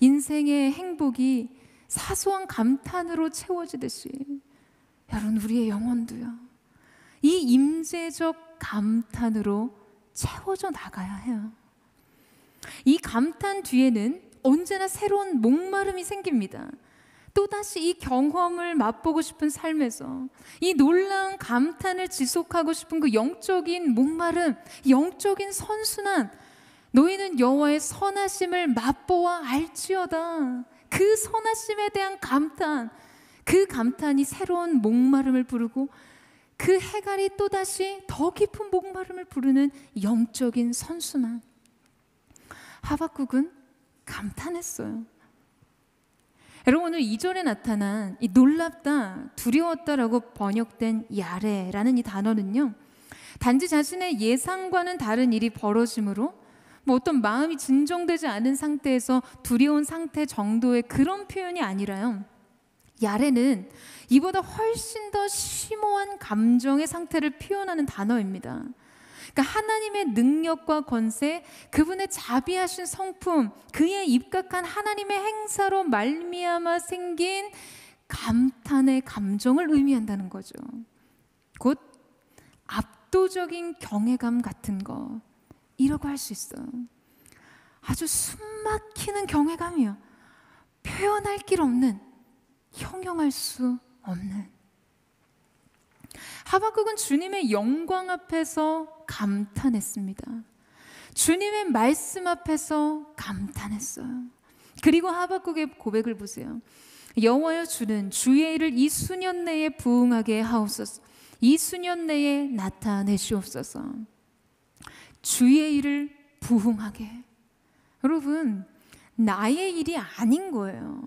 인생의 행복이 사소한 감탄으로 채워지듯이 여러분 우리의 영혼도요, 이 임재적 감탄으로 채워져 나가야 해요. 이 감탄 뒤에는 언제나 새로운 목마름이 생깁니다. 또다시 이 경험을 맛보고 싶은 삶에서 이 놀라운 감탄을 지속하고 싶은 그 영적인 목마름, 영적인 선순환, 너희는 여호와의 선하심을 맛보아 알지어다. 그 선하심에 대한 감탄, 그 감탄이 새로운 목마름을 부르고 그 해갈이 또다시 더 깊은 목마름을 부르는 영적인 선순환. 하박국은 감탄했어요. 여러분, 오늘 2절에 나타난 이 놀랍다, 두려웠다라고 번역된 야레라는 이 단어는요, 단지 자신의 예상과는 다른 일이 벌어짐으로 어떤 마음이 진정되지 않은 상태에서 두려운 상태 정도의 그런 표현이 아니라요, 야레는 이보다 훨씬 더 심오한 감정의 상태를 표현하는 단어입니다. 그러니까 하나님의 능력과 권세, 그분의 자비하신 성품, 그의 입각한 하나님의 행사로 말미암아 생긴 감탄의 감정을 의미한다는 거죠. 곧 압도적인 경외감 같은 거, 이라고 할 수 있어요. 아주 숨막히는 경외감이요. 표현할 길 없는, 형용할 수 없는. 하박국은 주님의 영광 앞에서 감탄했습니다. 주님의 말씀 앞에서 감탄했어요. 그리고 하박국의 고백을 보세요. 여호와여, 주는 주의 일을 이 수년 내에 부응하게 하옵소서. 이 수년 내에 나타내시옵소서. 주의 일을 부응하게. 여러분, 나의 일이 아닌 거예요.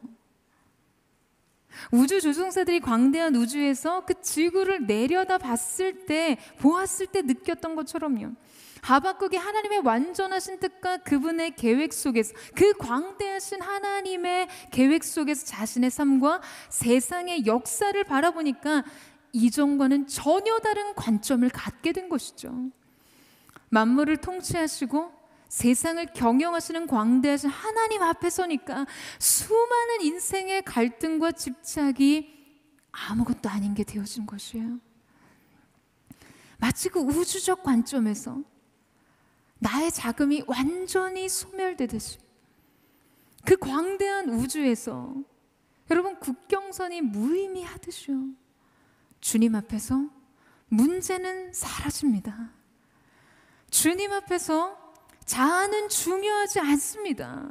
우주 조종사들이 광대한 우주에서 그 지구를 내려다 봤을 때, 보았을 때 느꼈던 것처럼요, 하박국이 하나님의 완전하신 뜻과 그분의 계획 속에서, 그 광대하신 하나님의 계획 속에서 자신의 삶과 세상의 역사를 바라보니까 이전과는 전혀 다른 관점을 갖게 된 것이죠. 만물을 통치하시고 세상을 경영하시는 광대하신 하나님 앞에 서니까 수많은 인생의 갈등과 집착이 아무것도 아닌 게 되어진 것이에요. 마치 그 우주적 관점에서 나의 자금이 완전히 소멸되듯이, 그 광대한 우주에서 여러분, 국경선이 무의미하듯이요, 주님 앞에서 문제는 사라집니다. 주님 앞에서 자아는 중요하지 않습니다.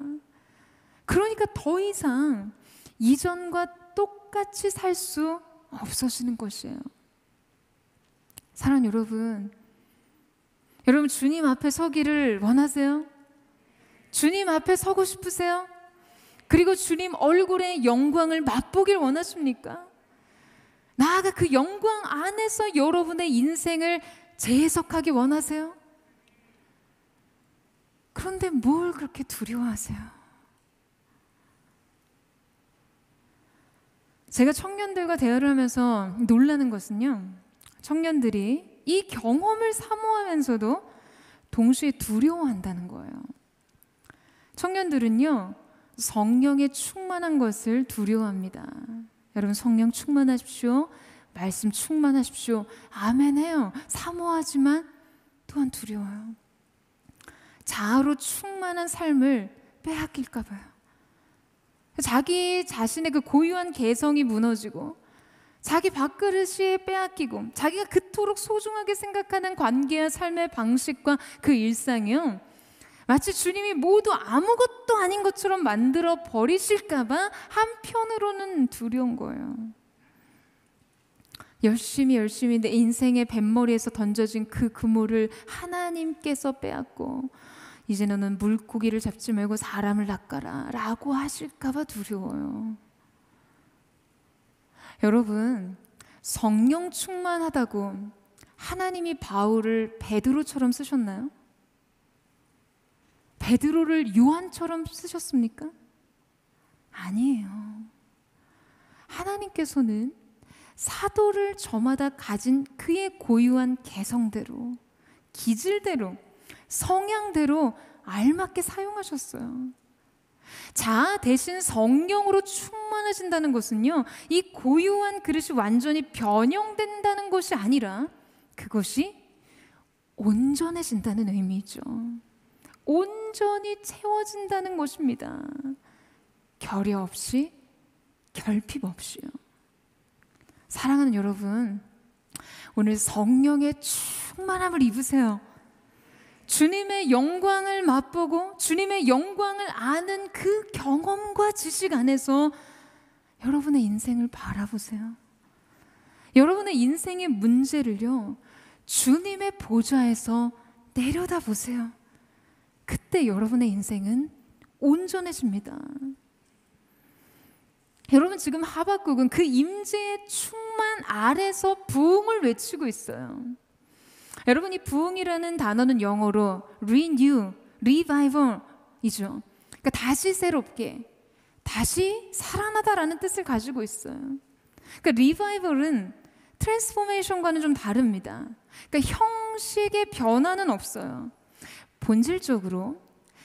그러니까 더 이상 이전과 똑같이 살 수 없어지는 것이에요. 사랑하는 여러분, 여러분 주님 앞에 서기를 원하세요? 주님 앞에 서고 싶으세요? 그리고 주님 얼굴의 영광을 맛보길 원하십니까? 나아가 그 영광 안에서 여러분의 인생을 재해석하기 원하세요? 그런데 뭘 그렇게 두려워하세요? 제가 청년들과 대화를 하면서 놀라는 것은요, 청년들이 이 경험을 사모하면서도 동시에 두려워한다는 거예요. 청년들은요, 성령에 충만한 것을 두려워합니다. 여러분, 성령 충만하십시오. 말씀 충만하십시오. 아멘 해요. 사모하지만 또한 두려워요. 자아로 충만한 삶을 빼앗길까 봐요. 자기 자신의 그 고유한 개성이 무너지고, 자기 밥그릇이 빼앗기고, 자기가 그토록 소중하게 생각하는 관계와 삶의 방식과 그 일상이요, 마치 주님이 모두 아무것도 아닌 것처럼 만들어 버리실까 봐 한편으로는 두려운 거예요. 열심히 내 인생의 뱃머리에서 던져진 그 그물을 하나님께서 빼앗고, 이제 너는 물고기를 잡지 말고 사람을 낚아라 라고 하실까 봐 두려워요. 여러분, 성령 충만하다고 하나님이 바울을 베드로처럼 쓰셨나요? 베드로를 요한처럼 쓰셨습니까? 아니에요. 하나님께서는 사도를 저마다 가진 그의 고유한 개성대로, 기질대로, 성향대로 알맞게 사용하셨어요. 자아 대신 성령으로 충만해진다는 것은요, 이 고유한 그릇이 완전히 변형된다는 것이 아니라 그것이 온전해진다는 의미죠. 온전히 채워진다는 것입니다. 결여 없이, 결핍 없이요. 사랑하는 여러분, 오늘 성령의 충만함을 입으세요. 주님의 영광을 맛보고 주님의 영광을 아는 그 경험과 지식 안에서 여러분의 인생을 바라보세요. 여러분의 인생의 문제를요, 주님의 보좌에서 내려다보세요. 그때 여러분의 인생은 온전해집니다. 여러분, 지금 하박국은 그 임재의 충만 아래서 부흥을 외치고 있어요. 여러분, 이 부흥이라는 단어는 영어로 renew, revival이죠. 그러니까 다시 새롭게, 다시 살아나다라는 뜻을 가지고 있어요. 그러니까 revival은 트랜스포메이션과는 좀 다릅니다. 그러니까 형식의 변화는 없어요. 본질적으로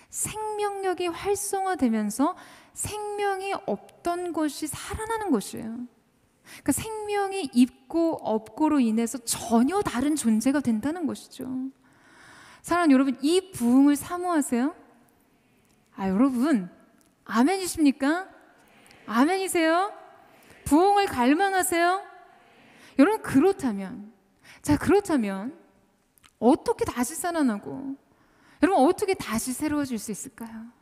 생명력이 활성화되면서 생명이 없던 것이 살아나는 것이에요. 그러니까 생명이 있고 없고로 인해서 전혀 다른 존재가 된다는 것이죠. 사랑하는 여러분, 이 부흥을 사모하세요? 여러분, 아멘이십니까? 아멘이세요? 부흥을 갈망하세요? 여러분, 그렇다면 어떻게 다시 살아나고 여러분, 어떻게 다시 새로워질 수 있을까요?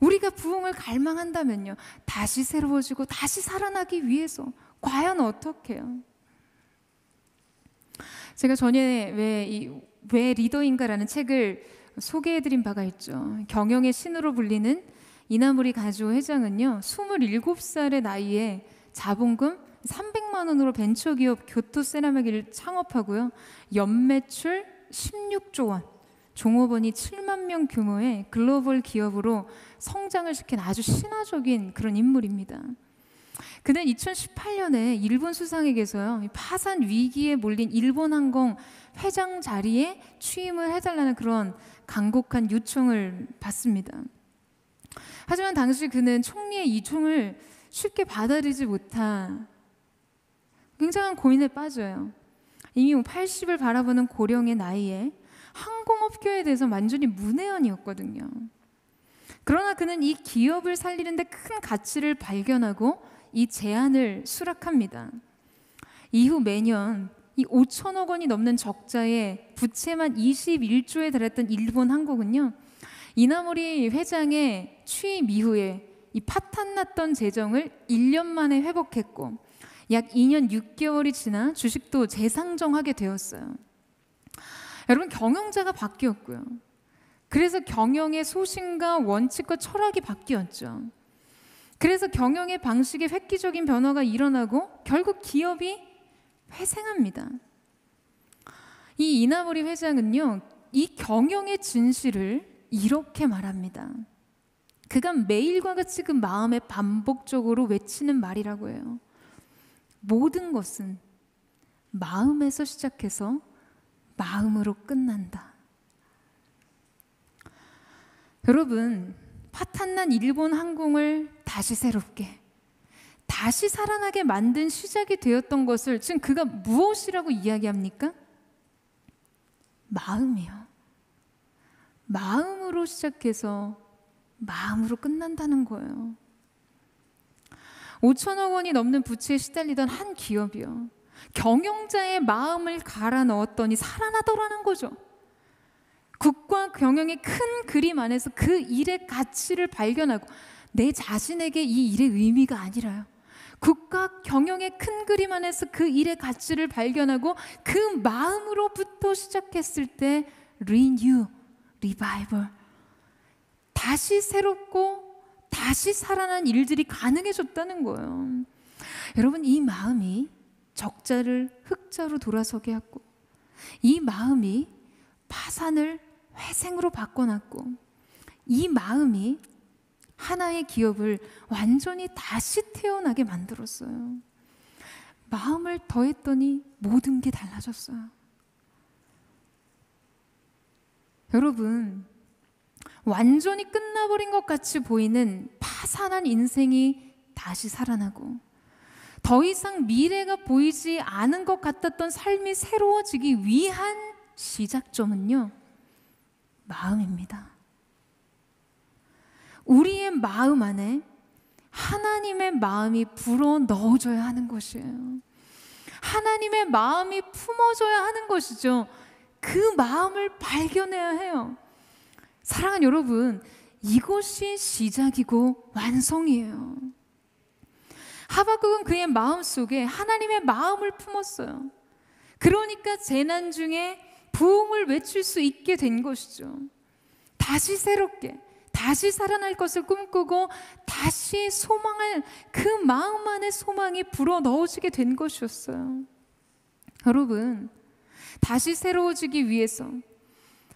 우리가 부흥을 갈망한다면요, 다시 새로워지고 다시 살아나기 위해서 과연 어떻게 해요? 제가 전에 왜 리더인가라는 책을 소개해드린 바가 있죠. 경영의 신으로 불리는 이나모리 가즈오 회장은요, 27살의 나이에 자본금 300만 원으로 벤처기업 교토세라믹을 창업하고요, 연매출 16조 원, 종업원이 7만 명 규모의 글로벌 기업으로 성장을 시킨 아주 신화적인 그런 인물입니다. 그는 2018년에 일본 수상에게서요, 파산 위기에 몰린 일본항공 회장 자리에 취임을 해달라는 그런 간곡한 요청을 받습니다. 하지만 당시 그는 총리의 이총을 쉽게 받아들이지 못한 굉장한 고민에 빠져요. 이미 80을 바라보는 고령의 나이에 항공업계에 대해서 완전히 문외한이었거든요. 그러나 그는 이 기업을 살리는데 큰 가치를 발견하고 이 제안을 수락합니다. 이후 매년 이 5천억 원이 넘는 적자에 부채만 21조에 달했던 일본 항공은요, 이나모리 회장의 취임 이후에 이 파탄났던 재정을 1년 만에 회복했고 약 2년 6개월이 지나 주식도 재상정하게 되었어요. 여러분, 경영자가 바뀌었고요. 그래서 경영의 소신과 원칙과 철학이 바뀌었죠. 그래서 경영의 방식에 획기적인 변화가 일어나고 결국 기업이 회생합니다. 이 이나모리 회장은요, 이 경영의 진실을 이렇게 말합니다. 그가 매일과 같이 그 마음에 반복적으로 외치는 말이라고 해요. 모든 것은 마음에서 시작해서 마음으로 끝난다. 여러분, 파탄난 일본 항공을 다시 새롭게, 다시 살아나게 만든 시작이 되었던 것을 지금 그가 무엇이라고 이야기합니까? 마음이요. 마음으로 시작해서 마음으로 끝난다는 거예요. 5천억 원이 넘는 부채에 시달리던 한 기업이요, 경영자의 마음을 갈아 넣었더니 살아나더라는 거죠. 국가 경영의 큰 그림 안에서 그 일의 가치를 발견하고 내 자신에게 이 일의 의미가 아니라요, 국가 경영의 큰 그림 안에서 그 일의 가치를 발견하고 그 마음으로부터 시작했을 때 renew, revival, 다시 새롭고 다시 살아난 일들이 가능해졌다는 거예요. 여러분, 이 마음이 적자를 흑자로 돌아서게 하고, 이 마음이 파산을 회생으로 바꿔놨고, 이 마음이 하나의 기업을 완전히 다시 태어나게 만들었어요. 마음을 더했더니 모든 게 달라졌어요. 여러분, 완전히 끝나버린 것 같이 보이는 파산한 인생이 다시 살아나고, 더 이상 미래가 보이지 않은 것 같았던 삶이 새로워지기 위한 시작점은요, 마음입니다. 우리의 마음 안에 하나님의 마음이 불어 넣어져야 하는 것이에요. 하나님의 마음이 품어져야 하는 것이죠. 그 마음을 발견해야 해요. 사랑하는 여러분, 이것이 시작이고 완성이에요. 하박국은 그의 마음속에 하나님의 마음을 품었어요. 그러니까 재난 중에 부흥을 외칠 수 있게 된 것이죠. 다시 새롭게, 다시 살아날 것을 꿈꾸고 다시 소망할 그 마음 안에 소망이 불어넣어지게 된 것이었어요. 여러분, 다시 새로워지기 위해서,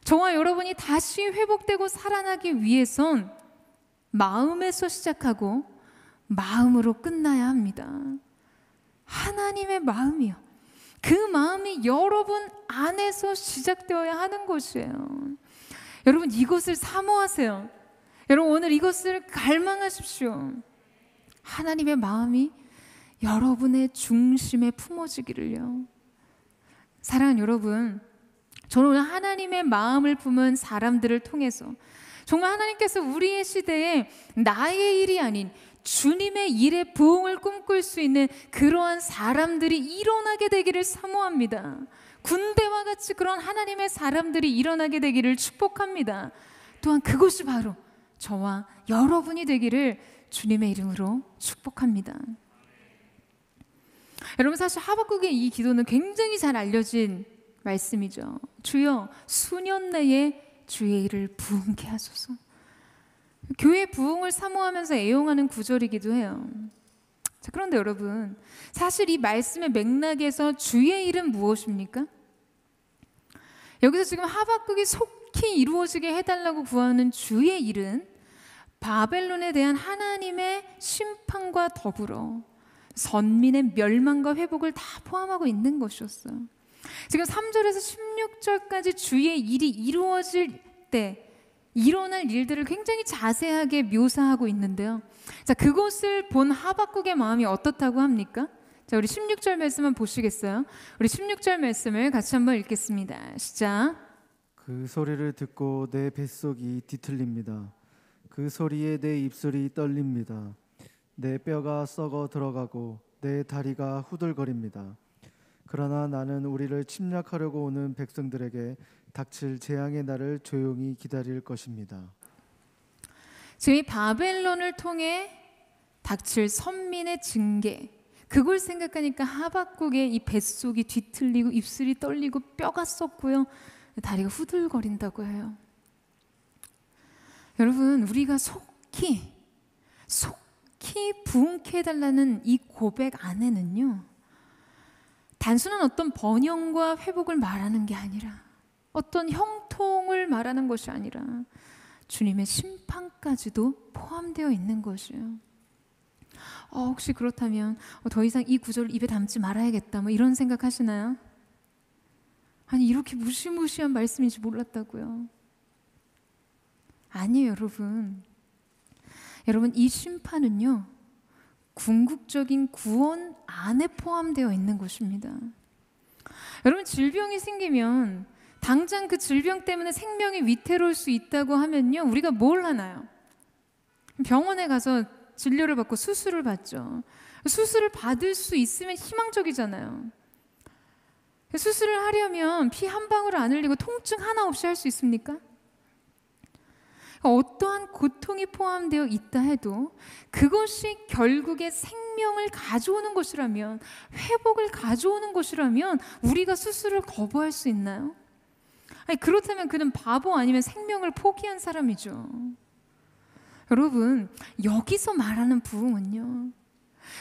저와 여러분이 다시 회복되고 살아나기 위해선 마음에서 시작하고 마음으로 끝나야 합니다. 하나님의 마음이요. 그 마음이 여러분 안에서 시작되어야 하는 것이에요. 여러분, 이것을 사모하세요. 여러분, 오늘 이것을 갈망하십시오. 하나님의 마음이 여러분의 중심에 품어지기를요. 사랑하는 여러분, 저는 오늘 하나님의 마음을 품은 사람들을 통해서 정말 하나님께서 우리의 시대에 나의 일이 아닌 주님의 일의 부흥을 꿈꿀 수 있는 그러한 사람들이 일어나게 되기를 사모합니다. 군대와 같이 그런 하나님의 사람들이 일어나게 되기를 축복합니다. 또한 그것이 바로 저와 여러분이 되기를 주님의 이름으로 축복합니다. 여러분, 사실 하박국의 이 기도는 굉장히 잘 알려진 말씀이죠. 주여, 수년 내에 주의 일을 부흥케 하소서. 교회 부흥을 사모하면서 애용하는 구절이기도 해요. 자, 그런데 여러분, 사실 이 말씀의 맥락에서 주의 일은 무엇입니까? 여기서 지금 하박국이 속히 이루어지게 해달라고 구하는 주의 일은 바벨론에 대한 하나님의 심판과 더불어 선민의 멸망과 회복을 다 포함하고 있는 것이었어요. 지금 3절에서 16절까지 주의 일이 이루어질 때 일어날 일들을 굉장히 자세하게 묘사하고 있는데요. 자, 그것을 본 하박국의 마음이 어떻다고 합니까? 자, 우리 16절 말씀만 보시겠어요? 우리 16절 말씀을 같이 한번 읽겠습니다. 시작. 그 소리를 듣고 내 뱃속이 뒤틀립니다. 그 소리에 내 입술이 떨립니다. 내 뼈가 썩어 들어가고 내 다리가 후들거립니다. 그러나 나는 우리를 침략하려고 오는 백성들에게 닥칠 재앙의 날을 조용히 기다릴 것입니다. 지금 이 바벨론을 통해 닥칠 선민의 징계, 그걸 생각하니까 하박국의 이 뱃속이 뒤틀리고 입술이 떨리고 뼈가 썩고요, 다리가 후들거린다고 해요. 여러분, 우리가 속히 부흥케 해달라는 이 고백 안에는요, 단순한 어떤 번영과 회복을 말하는 게 아니라, 어떤 형통을 말하는 것이 아니라 주님의 심판까지도 포함되어 있는 것이에요. 혹시 그렇다면 더 이상 이 구절을 입에 담지 말아야겠다, 뭐 이런 생각하시나요? 아니, 이렇게 무시무시한 말씀인지 몰랐다고요? 아니에요, 여러분. 여러분, 이 심판은요, 궁극적인 구원 안에 포함되어 있는 것입니다. 여러분, 질병이 생기면 당장 그 질병 때문에 생명이 위태로울 수 있다고 하면요, 우리가 뭘 하나요? 병원에 가서 진료를 받고 수술을 받죠. 수술을 받을 수 있으면 희망적이잖아요. 수술을 하려면 피 한 방울 안 흘리고 통증 하나 없이 할 수 있습니까? 어떠한 고통이 포함되어 있다 해도 그것이 결국에 생명을 가져오는 것이라면, 회복을 가져오는 것이라면 우리가 수술을 거부할 수 있나요? 아니, 그렇다면 그는 바보 아니면 생명을 포기한 사람이죠. 여러분, 여기서 말하는 부흥은요,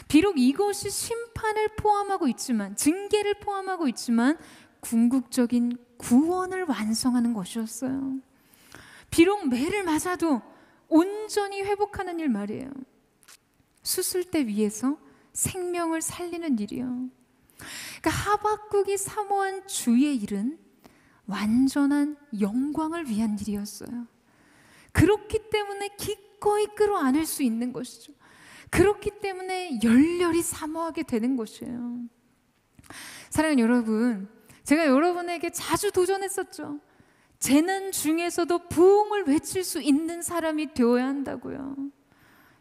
비록 이것이 심판을 포함하고 있지만, 징계를 포함하고 있지만 궁극적인 구원을 완성하는 것이었어요. 비록 매를 맞아도 온전히 회복하는 일 말이에요. 수술대 위에서 생명을 살리는 일이요. 그러니까 하박국이 사모한 주의 일은 완전한 영광을 위한 일이었어요. 그렇기 때문에 기꺼이 끌어안을 수 있는 것이죠. 그렇기 때문에 열렬히 사모하게 되는 것이에요. 사랑하는 여러분, 제가 여러분에게 자주 도전했었죠. 재난 중에서도 부흥을 외칠 수 있는 사람이 되어야 한다고요.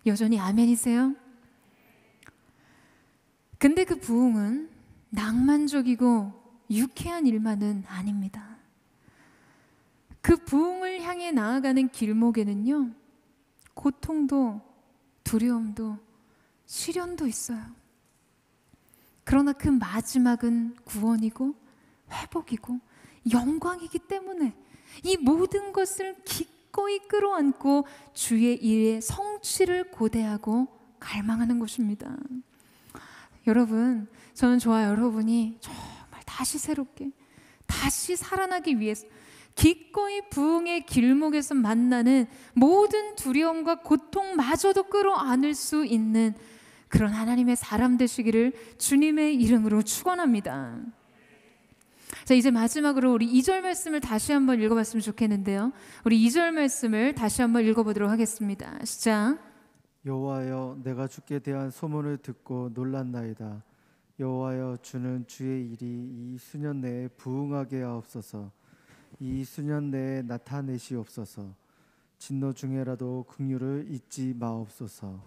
여전히 아멘이세요? 근데 그 부흥은 낭만적이고 유쾌한 일만은 아닙니다. 그 부흥을 향해 나아가는 길목에는요, 고통도 두려움도 시련도 있어요. 그러나 그 마지막은 구원이고 회복이고 영광이기 때문에 이 모든 것을 기꺼이 끌어안고 주의 일의 성취를 고대하고 갈망하는 것입니다. 여러분, 저는 좋아요. 여러분이 정말 다시 새롭게 다시 살아나기 위해서 기꺼이 부흥의 길목에서 만나는 모든 두려움과 고통마저도 끌어안을 수 있는 그런 하나님의 사람 되시기를 주님의 이름으로 축원합니다. 자, 이제 마지막으로 우리 2절 말씀을 다시 한번 읽어봤으면 좋겠는데요. 우리 2절 말씀을 다시 한번 읽어보도록 하겠습니다. 시작. 여호와여, 내가 주께 대한 소문을 듣고 놀랐나이다. 여호와여, 주는 주의 일이 이 수년 내에 부응하게 하옵소서. 이 수년 내에 나타내시옵소서. 진노 중에라도 긍휼을 잊지 마옵소서.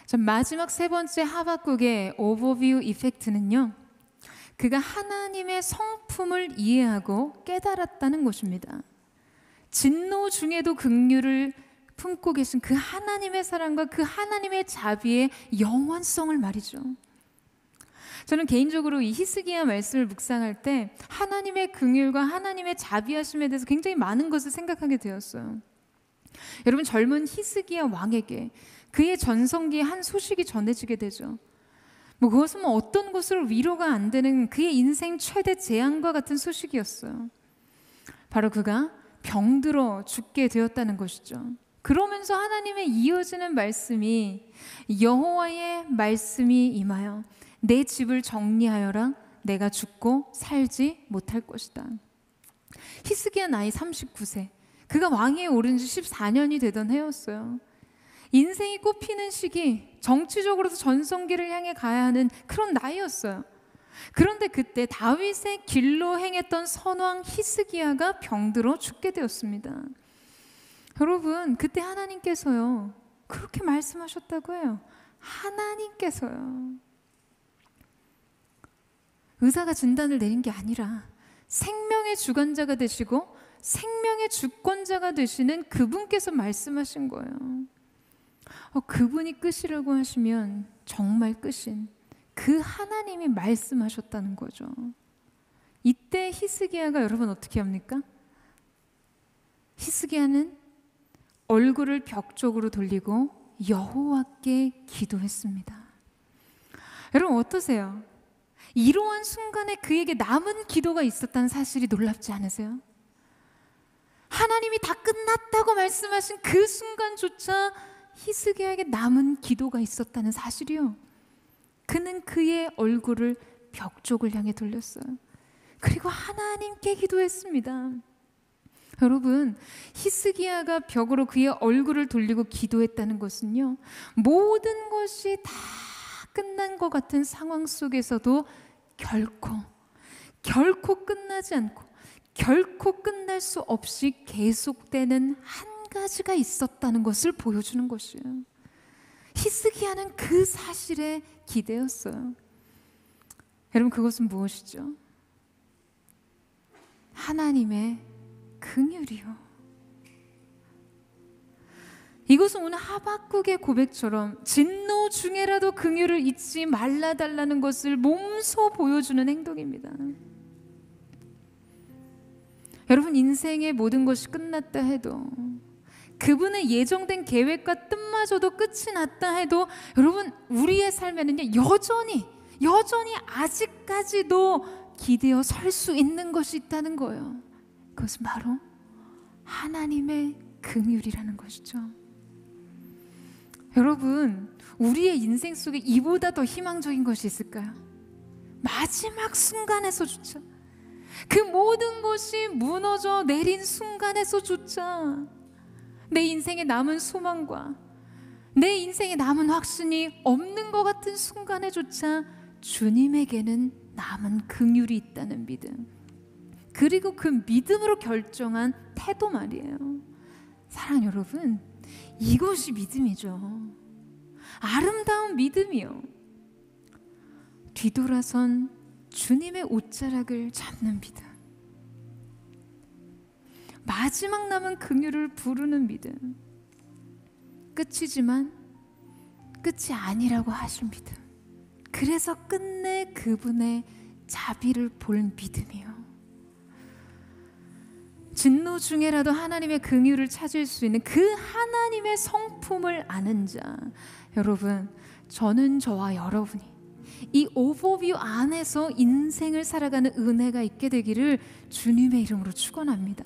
자, 마지막 세 번째 하박국의 오버뷰 이펙트는요, 그가 하나님의 성품을 이해하고 깨달았다는 것입니다. 진노 중에도 긍휼을 품고 계신 그 하나님의 사랑과 그 하나님의 자비의 영원성을 말이죠. 저는 개인적으로 이 히스기야 말씀을 묵상할 때 하나님의 긍휼과 하나님의 자비하심에 대해서 굉장히 많은 것을 생각하게 되었어요. 여러분, 젊은 히스기야 왕에게 그의 전성기의 한 소식이 전해지게 되죠. 그것은 어떤 것으로 위로가 안 되는 그의 인생 최대 재앙과 같은 소식이었어요. 바로 그가 병들어 죽게 되었다는 것이죠. 그러면서 하나님의 이어지는 말씀이 여호와의 말씀이 임하여 내 집을 정리하여라. 내가 죽고 살지 못할 것이다. 히스기야 나이 39세. 그가 왕위에 오른 지 14년이 되던 해였어요. 인생이 꽃피는 시기, 정치적으로도 전성기를 향해 가야 하는 그런 나이였어요. 그런데 그때 다윗의 길로 행했던 선왕 히스기야가 병들어 죽게 되었습니다. 여러분, 그때 하나님께서요, 그렇게 말씀하셨다고 해요. 하나님께서요, 의사가 진단을 내린 게 아니라 생명의 주관자가 되시고 생명의 주권자가 되시는 그분께서 말씀하신 거예요. 그분이 끝이라고 하시면 정말 끝인 그 하나님이 말씀하셨다는 거죠. 이때 히스기야가 여러분 어떻게 합니까? 히스기야는 얼굴을 벽 쪽으로 돌리고 여호와께 기도했습니다. 여러분 어떠세요? 이러한 순간에 그에게 남은 기도가 있었다는 사실이 놀랍지 않으세요? 하나님이 다 끝났다고 말씀하신 그 순간조차 히스기야에게 남은 기도가 있었다는 사실이요. 그는 그의 얼굴을 벽 쪽을 향해 돌렸어요. 그리고 하나님께 기도했습니다. 여러분, 히스기야가 벽으로 그의 얼굴을 돌리고 기도했다는 것은요, 모든 것이 다 끝난 것 같은 상황 속에서도 결코 끝나지 않고 결코 끝날 수 없이 계속되는 한 가지가 있었다는 것을 보여주는 것이에요. 히스기야는 그 사실에 기대었어요. 여러분, 그것은 무엇이죠? 하나님의 긍휼이요. 이것은 오늘 하박국의 고백처럼 진노 중에라도 긍휼을 잊지 말라달라는 것을 몸소 보여주는 행동입니다. 여러분, 인생의 모든 것이 끝났다 해도, 그분의 예정된 계획과 뜻마저도 끝이 났다 해도, 여러분, 우리의 삶에는 여전히 아직까지도 기대어 설 수 있는 것이 있다는 거예요. 그것은 바로 하나님의 긍휼이라는 것이죠. 여러분, 우리의 인생 속에 이보다 더 희망적인 것이 있을까요? 마지막 순간에서조차, 그 모든 것이 무너져 내린 순간에서조차 내 인생에 남은 소망과 내 인생에 남은 확신이 없는 것 같은 순간에조차 주님에게는 남은 긍휼이 있다는 믿음, 그리고 그 믿음으로 결정한 태도 말이에요. 사랑하는 여러분, 이것이 믿음이죠. 아름다운 믿음이요. 뒤돌아선 주님의 옷자락을 잡는 믿음. 마지막 남은 긍휼을 부르는 믿음, 끝이지만 끝이 아니라고 하신 믿음, 그래서 끝내 그분의 자비를 볼 믿음이요. 진노 중에라도 하나님의 긍휼을 찾을 수 있는 그 하나님의 성품을 아는 자, 여러분, 저는 저와 여러분이 이 오버뷰 안에서 인생을 살아가는 은혜가 있게 되기를 주님의 이름으로 축원합니다.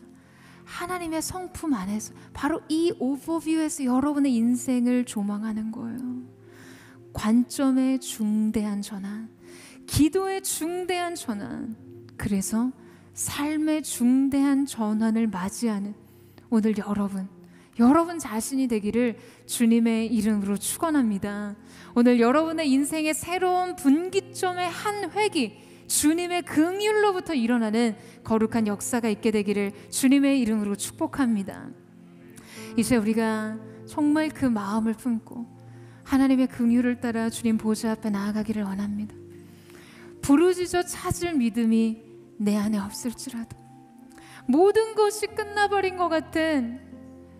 하나님의 성품 안에서, 바로 이 오버뷰에서 여러분의 인생을 조망하는 거예요. 관점의 중대한 전환, 기도의 중대한 전환, 그래서 삶의 중대한 전환을 맞이하는 오늘 여러분 자신이 되기를 주님의 이름으로 축원합니다. 오늘 여러분의 인생의 새로운 분기점의 한 획이 주님의 긍휼로부터 일어나는 거룩한 역사가 있게 되기를 주님의 이름으로 축복합니다. 이제 우리가 정말 그 마음을 품고 하나님의 긍휼을 따라 주님 보좌 앞에 나아가기를 원합니다. 부르짖어 찾을 믿음이 내 안에 없을지라도, 모든 것이 끝나버린 것 같은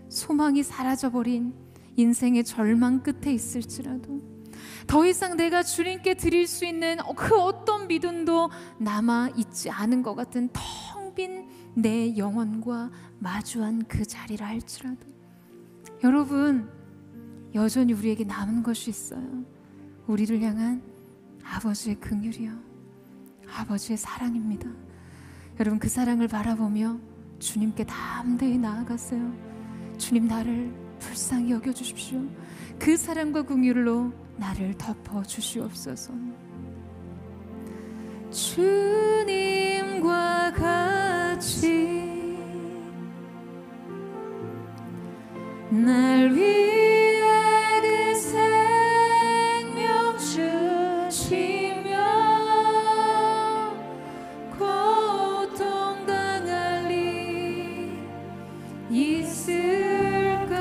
소망이 사라져버린 인생의 절망 끝에 있을지라도, 더 이상 내가 주님께 드릴 수 있는 그 어떤 믿음도 남아있지 않은 것 같은 텅 빈 내 영혼과 마주한 그 자리라 할지라도, 여러분, 여전히 우리에게 남은 것이 있어요. 우리를 향한 아버지의 긍휼이요, 아버지의 사랑입니다. 여러분, 그 사랑을 바라보며 주님께 담대히 나아가세요. 주님, 나를 불쌍히 여겨주십시오. 그 사랑과 긍휼로 나를 덮어주시옵소서. 주님과 같이 날 위해 그 생명 주시며 고통당할 리 있을까?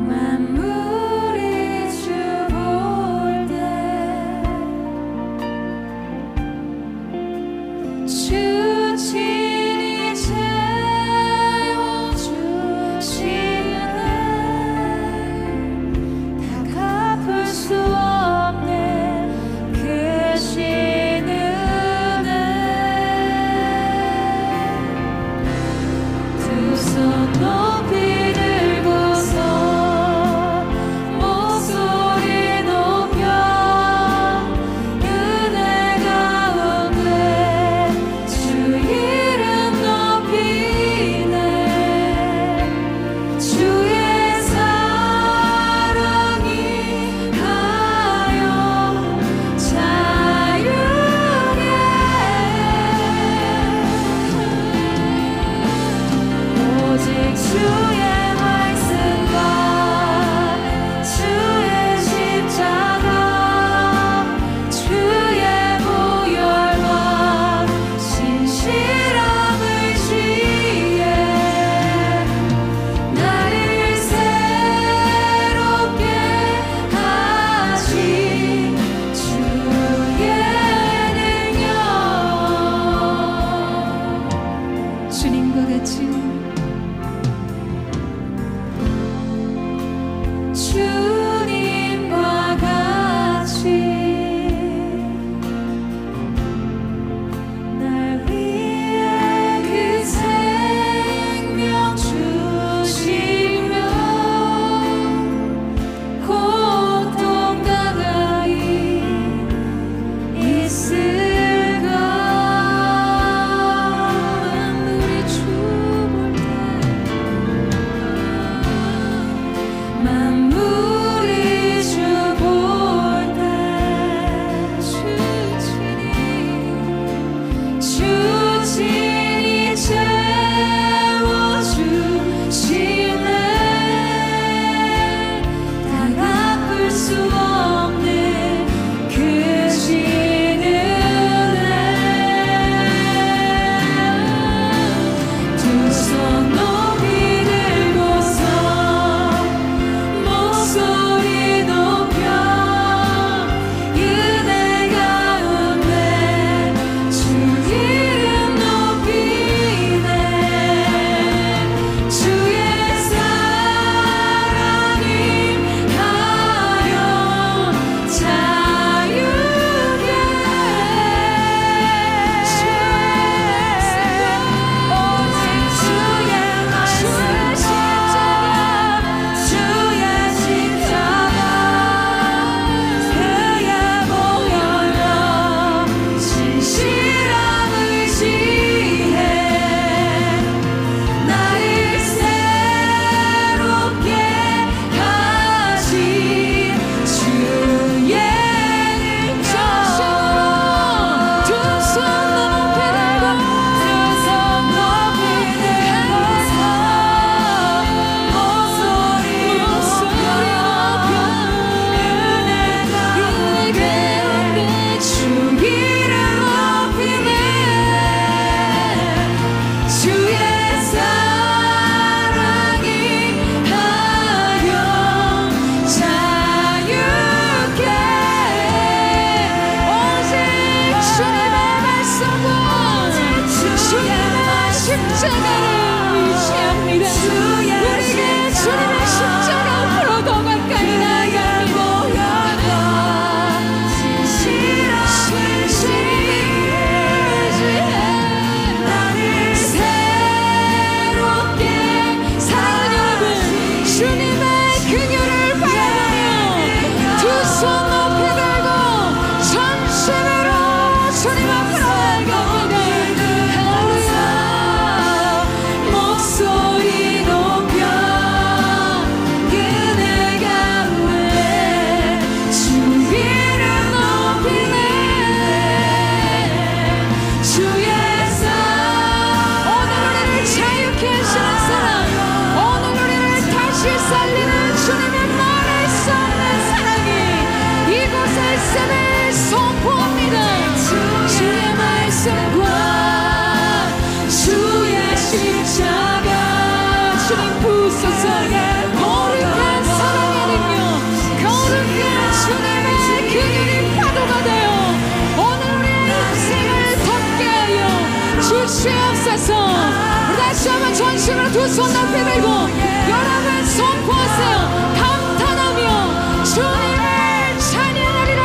만물이 주 볼 때 주 친히 채워주시는 다 갚을 수 없는 크신 은혜, 두 손 높이 들고서 목소리 높여 은혜 가운데 주 이름 높이네. 주의 사랑이 하여 자유게, 오직 주의 말씀과 주의 십자가, 주의 보혈과 신실한 의지에 나를 새롭게 하신 주의 능력, 주님과 같이 주님과 같이 날 위해 그 생명 주시며 고통당하이 있을까? 만물이 주 볼 때 주옵소서. 거룩한 사랑의 능력, 거룩한 주님의 그늘이 파도가 되어 오늘 우리의 인생을 덮게 하여 주시옵소서. 다시 한번 전심으로 두 손 높이 들고 여러분 선포하세요. 감탄하며 주님을 찬양하리라.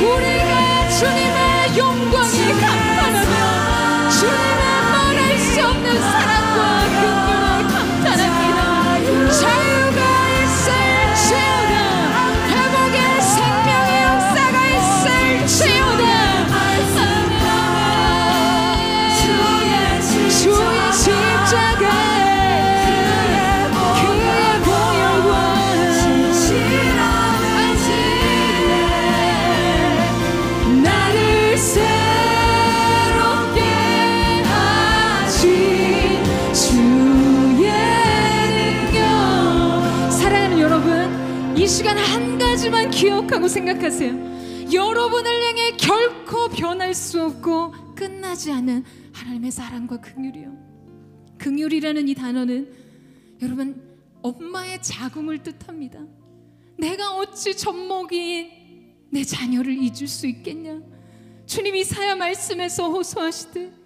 우리가 주님의 영광에 감탄하며 주님의 말할 수 없는 사랑과 긍휼에 감탄합니다. 자유가 있을지어다. 회복의 생명의 역사가 있을지어다. 주의 십자가에 그의 보혈과 나를 새롭게 하신 주의 능력. 사랑하는 여러분, 이 시간 한 가지만 기억하고 생각하세요. 여러분을 향해 결코 변할 수 없고 끝나지 않는 하나님의 사랑과 긍휼이요. 긍휼이라는 이 단어는 여러분 엄마의 자궁을 뜻합니다. 내가 어찌 젖먹이인 내 자녀를 잊을 수 있겠냐. 주님 이사야 말씀에서 호소하시듯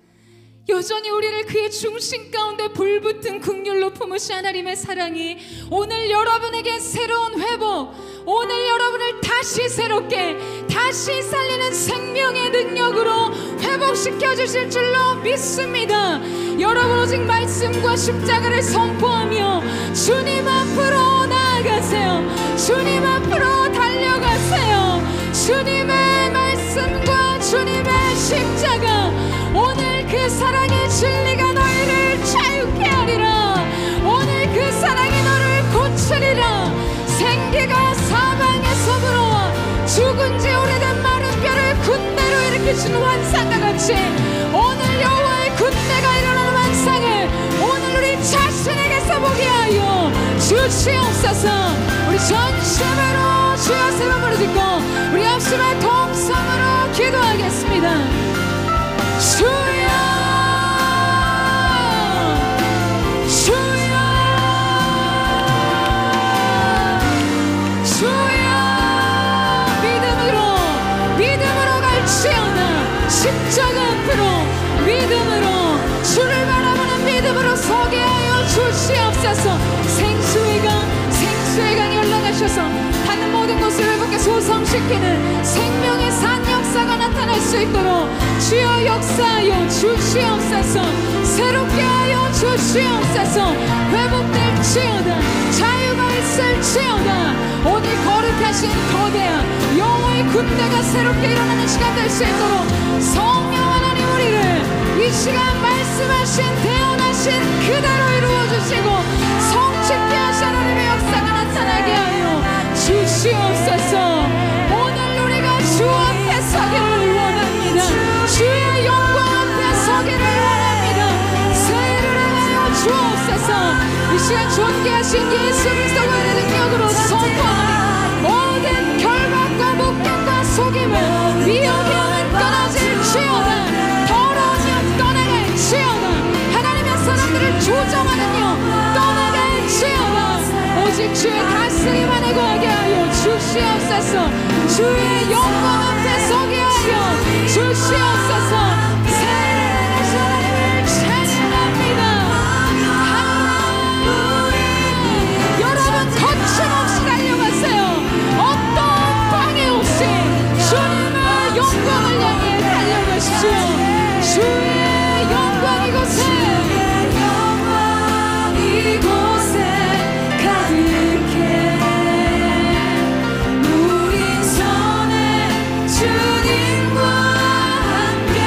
여전히 우리를 그의 중심 가운데 불붙은 긍휼로 품으신 하나님의 사랑이 오늘 여러분에게 새로운 회복, 오늘 여러분을 다시 새롭게 다시 살리는 생명의 능력으로 회복시켜 주실 줄로 믿습니다. 여러분 오직 말씀과 십자가를 선포하며 주님 앞으로 나아가세요. 주님 앞으로 달려가세요. 주님의 말씀과 주님의 십자가, 오늘 그 사랑의 진리가 너희를 자유케 하리라. 오늘 그 사랑이 너를 고치리라. 생기가 사방에서 불어와 죽은 지 오래된 마른 뼈를 군대로 일으키시는 환상과 같이 오늘 여호와의 군대가 일어나는 환상을 오늘 우리 자신에게서 보게 하여 주시옵소서. 우리 전심으로 주여 세번 부르짖고 우리 합심의 동성으로 기도하겠습니다. 주여 주여 주여. 믿음으로 갈지어다. 십자가 앞으로 믿음으로 주를 바라보는 믿음으로 서게 하여 주시옵소서. 생수의 강이 흘러가셔서 닿는 모든 곳을 회복해 소성시키는 생명의 산 역사가 나타날 수 있도록 주여 역사하여 주시옵소서. 새롭게 하여 주시옵소서. 회복될지어다. 자유가 있을지어다. 오늘 거룩하신 거대한 여호와의 군대가 새롭게 일어나는 시간 될 수 있도록 성령 하나님 우리를 이 시간 말씀하신 태어나신 그대로 이루어주시고 성취케 하신 하나님의 역사가 나타나게 하여 주시옵소서. 오늘 우리가 주 앞에 서기를 원합니다. 주의 영광 앞에 서기를 원합니다. 새해를 하여 주옵소서. 이 시간 존귀하신 예수 그리스도의 능력으로 선포하니 모든 결박과 목견과 속임을 미혹형은 끊어질지어다. 더러운 영 떠나갈지어다. 하나님의 사람들을 조정하는 영 떠나갈지어다. 오직 주의 다스림 안에 거하게 하여 주시옵소서. 주의 영광 앞에 서게 하여 주시옵소서. 새해를 하신 하나님을 찬양합니다. 여러분 거침없이 달려가세요. 어떤 방해 없이 주님의 영광을 향해 달려가시죠. 주의 영광 이곳에 가득해. 우리 손에 주님과 함께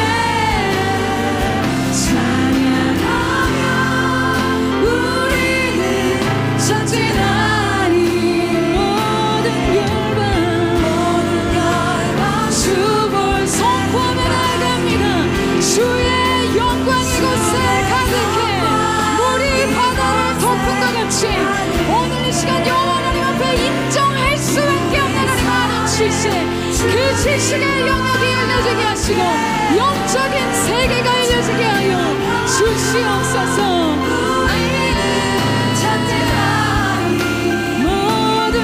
그 지식의 영역이 열려지게 하시고 영적인 세계가 열려지게 하여 주시옵소서. 모든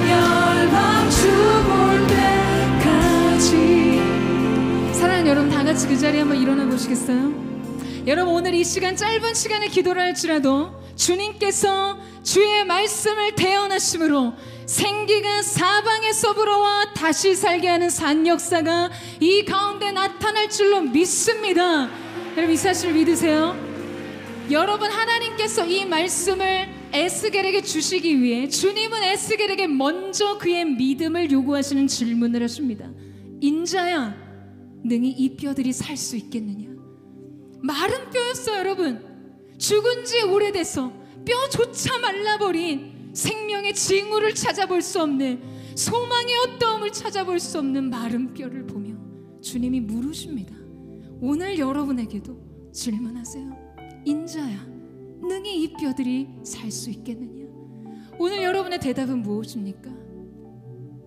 열방 주 볼 때까지. 사랑하는 여러분, 다 같이 그 자리에 한번 일어나 보시겠어요? 여러분, 오늘 이 시간, 짧은 시간에 기도를 할지라도 주님께서 주의 말씀을 대언하심으로 생기가 사방에서 불어와 다시 살게 하는 산 역사가 이 가운데 나타날 줄로 믿습니다. 여러분, 이 사실을 믿으세요? 여러분, 하나님께서 이 말씀을 에스겔에게 주시기 위해 주님은 에스겔에게 먼저 그의 믿음을 요구하시는 질문을 하십니다. 인자야, 능히 이 뼈들이 살 수 있겠느냐? 마른 뼈였어요. 여러분, 죽은 지 오래돼서 뼈조차 말라버린, 생명의 징후를 찾아볼 수 없는, 소망의 어떠함을 찾아볼 수 없는 마른 뼈를 보며 주님이 물으십니다. 오늘 여러분에게도 질문하세요. 인자야, 능히 이 뼈들이 살 수 있겠느냐? 오늘 여러분의 대답은 무엇입니까?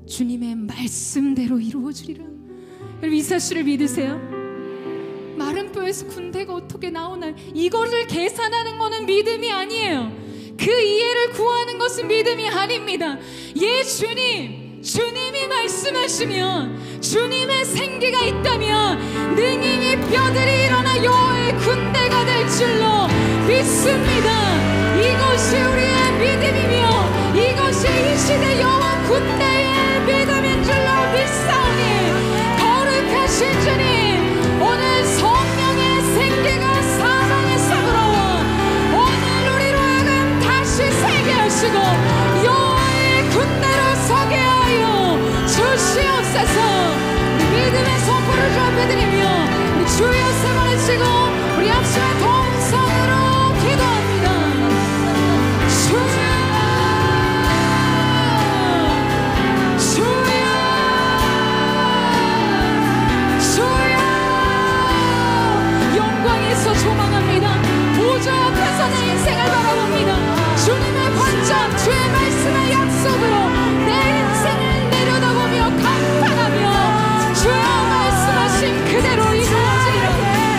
주님의 말씀대로 이루어지리라. 여러분, 이 사실을 믿으세요? 마른 뼈에서 군대가 어떻게 나오나요? 이거를 계산하는 것은 믿음이 아니에요. 그 이해를 구하는 것은 믿음이 아닙니다. 예, 주님이 말씀하시면, 주님의 생기가 있다면 능히 이 뼈들이 일어나 여호와의 군대가 될 줄로 믿습니다. 이것이 우리의 믿음이며 이것이 이 시대 여호와 군대의 믿음인 줄로 믿사오니, 거룩하신 주님, 오늘 성령의 생기가 사방에서 불어와 오늘 우리로 하여금 다시 살게 하시고 여호와의 군대로 서게 하여 주시옵소서. 우리 믿음의 선포를 주 앞에 드리며 우리 주여 세번을 치고 우리 앞서의 동성으로 기도합니다. 주여, 주여, 주여, 영광에서 조망합니다. 보좌 앞에서 내 인생을 바라봅니다. 주님의 관점, 주의 말씀의 약속으로 내 인생을 내려다보며 감탄하며 주여 말씀하신 그대로 이루어지리라.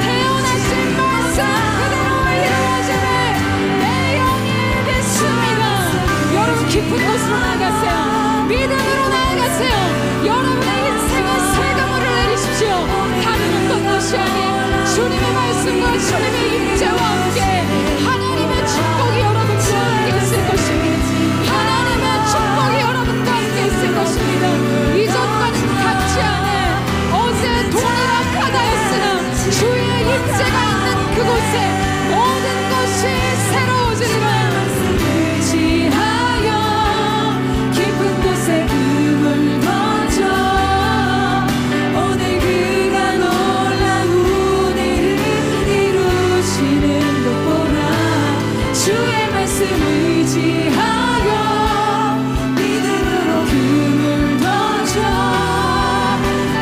태어나신 말씀 그대로 이루어지네 내 영이 믿습니다. 여러분, 깊은 곳으로 나아가세요. 믿음으로 나아가세요. 여러분의 인생에 세금을 내리십시오. 다른 어떤 것이 아닌 주님의 말씀과 주님의 임재와 함께 하나님의 축복이 여러분과 함께 있을 것입니다. 하나님의 축복이 여러분과 함께 있을 것입니다. 이전과는 같지 않은 어제 동일한 바다였으나 주의 임재가 있는 그곳에 모든 것이 새로워지리라. 의지하여 깊은 곳에 금을 던져 오늘 그가 놀라운 일을 이루시는 것 보라. 주의 말씀 의지하여 믿음으로 금을 던져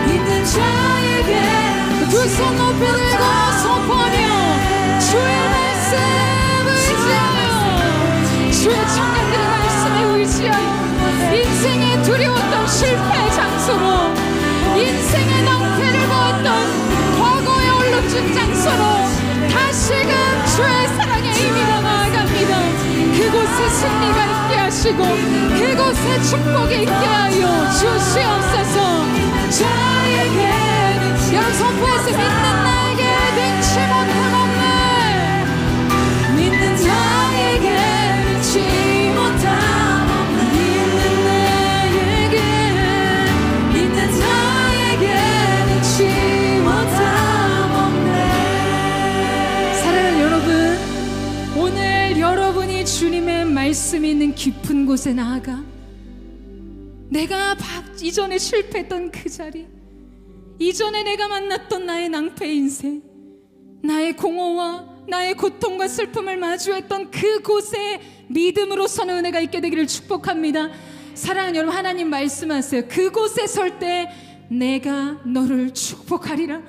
있는 자에게 두 손 높이 들고 선포하며 주의 말씀 의지하여, 주의 청년들의 말씀에 의지하여 인생에 두려웠던 실패의 장소로, 인생의 낭패를 보았던 과거의 얼룩진 장소로 다시금 주의 사랑의 의미가 나아갑니다. 그곳에 승리가 있게 하시고 그곳에 축복이 있게 하여 주시옵소서. 자에게는, 여러분 선포해서 믿는 나에게 능치 못함 없네, 믿는 나에게 능치 못함 없네, 믿는 나에게, 믿는 나에게 능치 못함 없네. 사랑하는 여러분, 오늘 여러분이 주님의 말씀이 있는 깊은 곳에 나아가 내가 이전에 실패했던 그 자리, 이전에 내가 만났던 나의 낭패 인생, 나의 공허와 나의 고통과 슬픔을 마주했던 그곳에 믿음으로 서는 은혜가 있게 되기를 축복합니다. 사랑하는 여러분, 하나님 말씀하세요. 그곳에 설 때 내가 너를 축복하리라.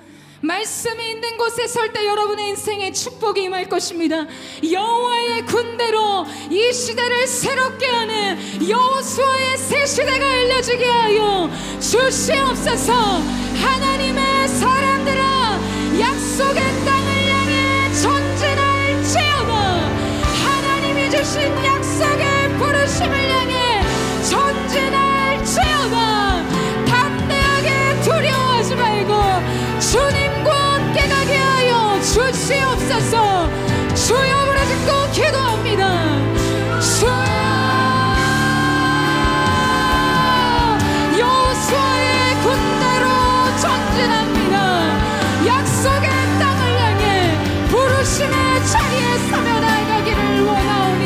말씀이 있는 곳에 설 때 여러분의 인생에 축복이 임할 것입니다. 여호와의 군대로 이 시대를 새롭게 하는 여호수아의 새 시대가 알려지게 하여 주시옵소서. 하나님의 사람들아, 약속의 땅을 향해 전진할지어다. 하나님이 주신 약속의 부르심을 향해 전진할지어다. 담대하게 두려워하지 말고 주님과 함께 가게 하여 주시옵소서. 주여 부르짖고 기도합니다. 주여, 여호수아의 군대로 전진합니다. 약속의 땅을 향해 부르심의 자리에 서며 나아가기를 원하오니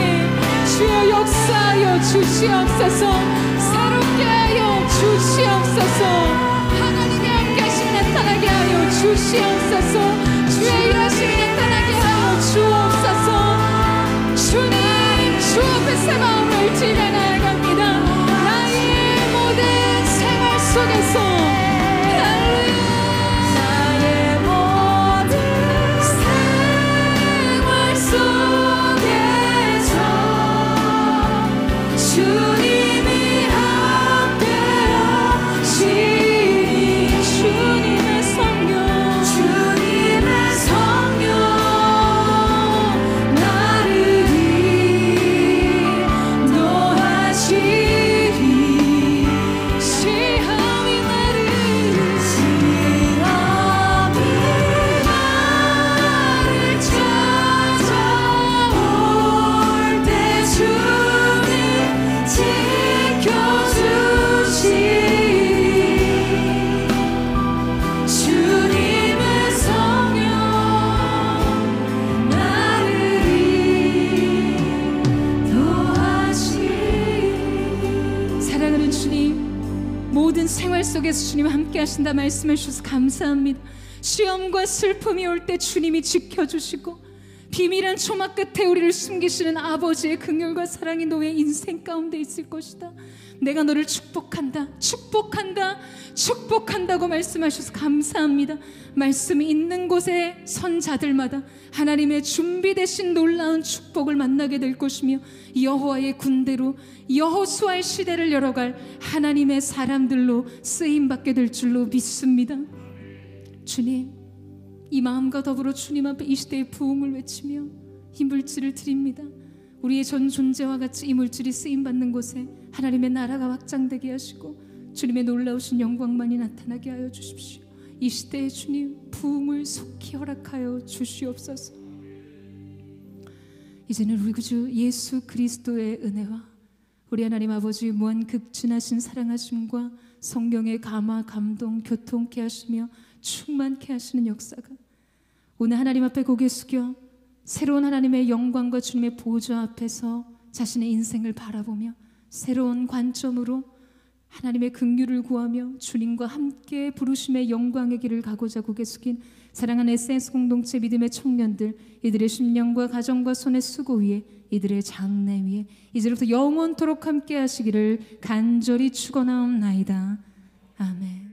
주여 역사하여 주시옵소서. 새롭게 하여 주시옵소서. 하나님의 함께 하심이 나타나게 하여 주시옵소서. 주의 일하심이 나타나게 하여 주옵소서. 주님, 주 앞에 마음을 드려 나아갑니다. 나의 모든 생활 속에서 나의 모든 생활 속에서 주님이 함께하시니 주님의 성령 나를 인도하시니 시험이 나를 찾아올 때 주님 지켜주시니 주님의 성령 나를 인도하시니. 사랑하는 주님, 모든 생활 속에서 주님 함께 하신다 말씀해 주셔서 감사합니다. 시험과 슬픔이 올 때 주님이 지켜주시고 비밀한 초막 끝에 우리를 숨기시는 아버지의 긍휼과 사랑이 너의 인생 가운데 있을 것이다. 내가 너를 축복한다, 축복한다, 축복한다고 말씀하셔서 감사합니다. 말씀이 있는 곳에 선 자들마다 하나님의 준비되신 놀라운 축복을 만나게 될 것이며 여호와의 군대로 여호수아의 시대를 열어갈 하나님의 사람들로 쓰임받게 될 줄로 믿습니다. 주님, 이 마음과 더불어 주님 앞에 이 시대의 부흥을 외치며 이 물질을 드립니다. 우리의 전 존재와 같이 이 물질이 쓰임받는 곳에 하나님의 나라가 확장되게 하시고 주님의 놀라우신 영광만이 나타나게 하여 주십시오. 이 시대에 주님 부흥을 속히 허락하여 주시옵소서. 이제는 우리 구주 예수 그리스도의 은혜와 우리 하나님 아버지의 무한 극진하신 사랑하심과 성령의 감화 감동 교통케 하시며 충만케 하시는 역사가 오늘 하나님 앞에 고개 숙여 새로운 하나님의 영광과 주님의 보좌 앞에서 자신의 인생을 바라보며 새로운 관점으로 하나님의 긍휼을 구하며 주님과 함께 부르심의 영광의 길을 가고자 고개 숙인 사랑하는 SNS 공동체 믿음의 청년들, 이들의 심령과 가정과 손의 수고 위에, 이들의 장래 위에 이제부터 영원토록 함께 하시기를 간절히 축원하옵나이다. 아멘.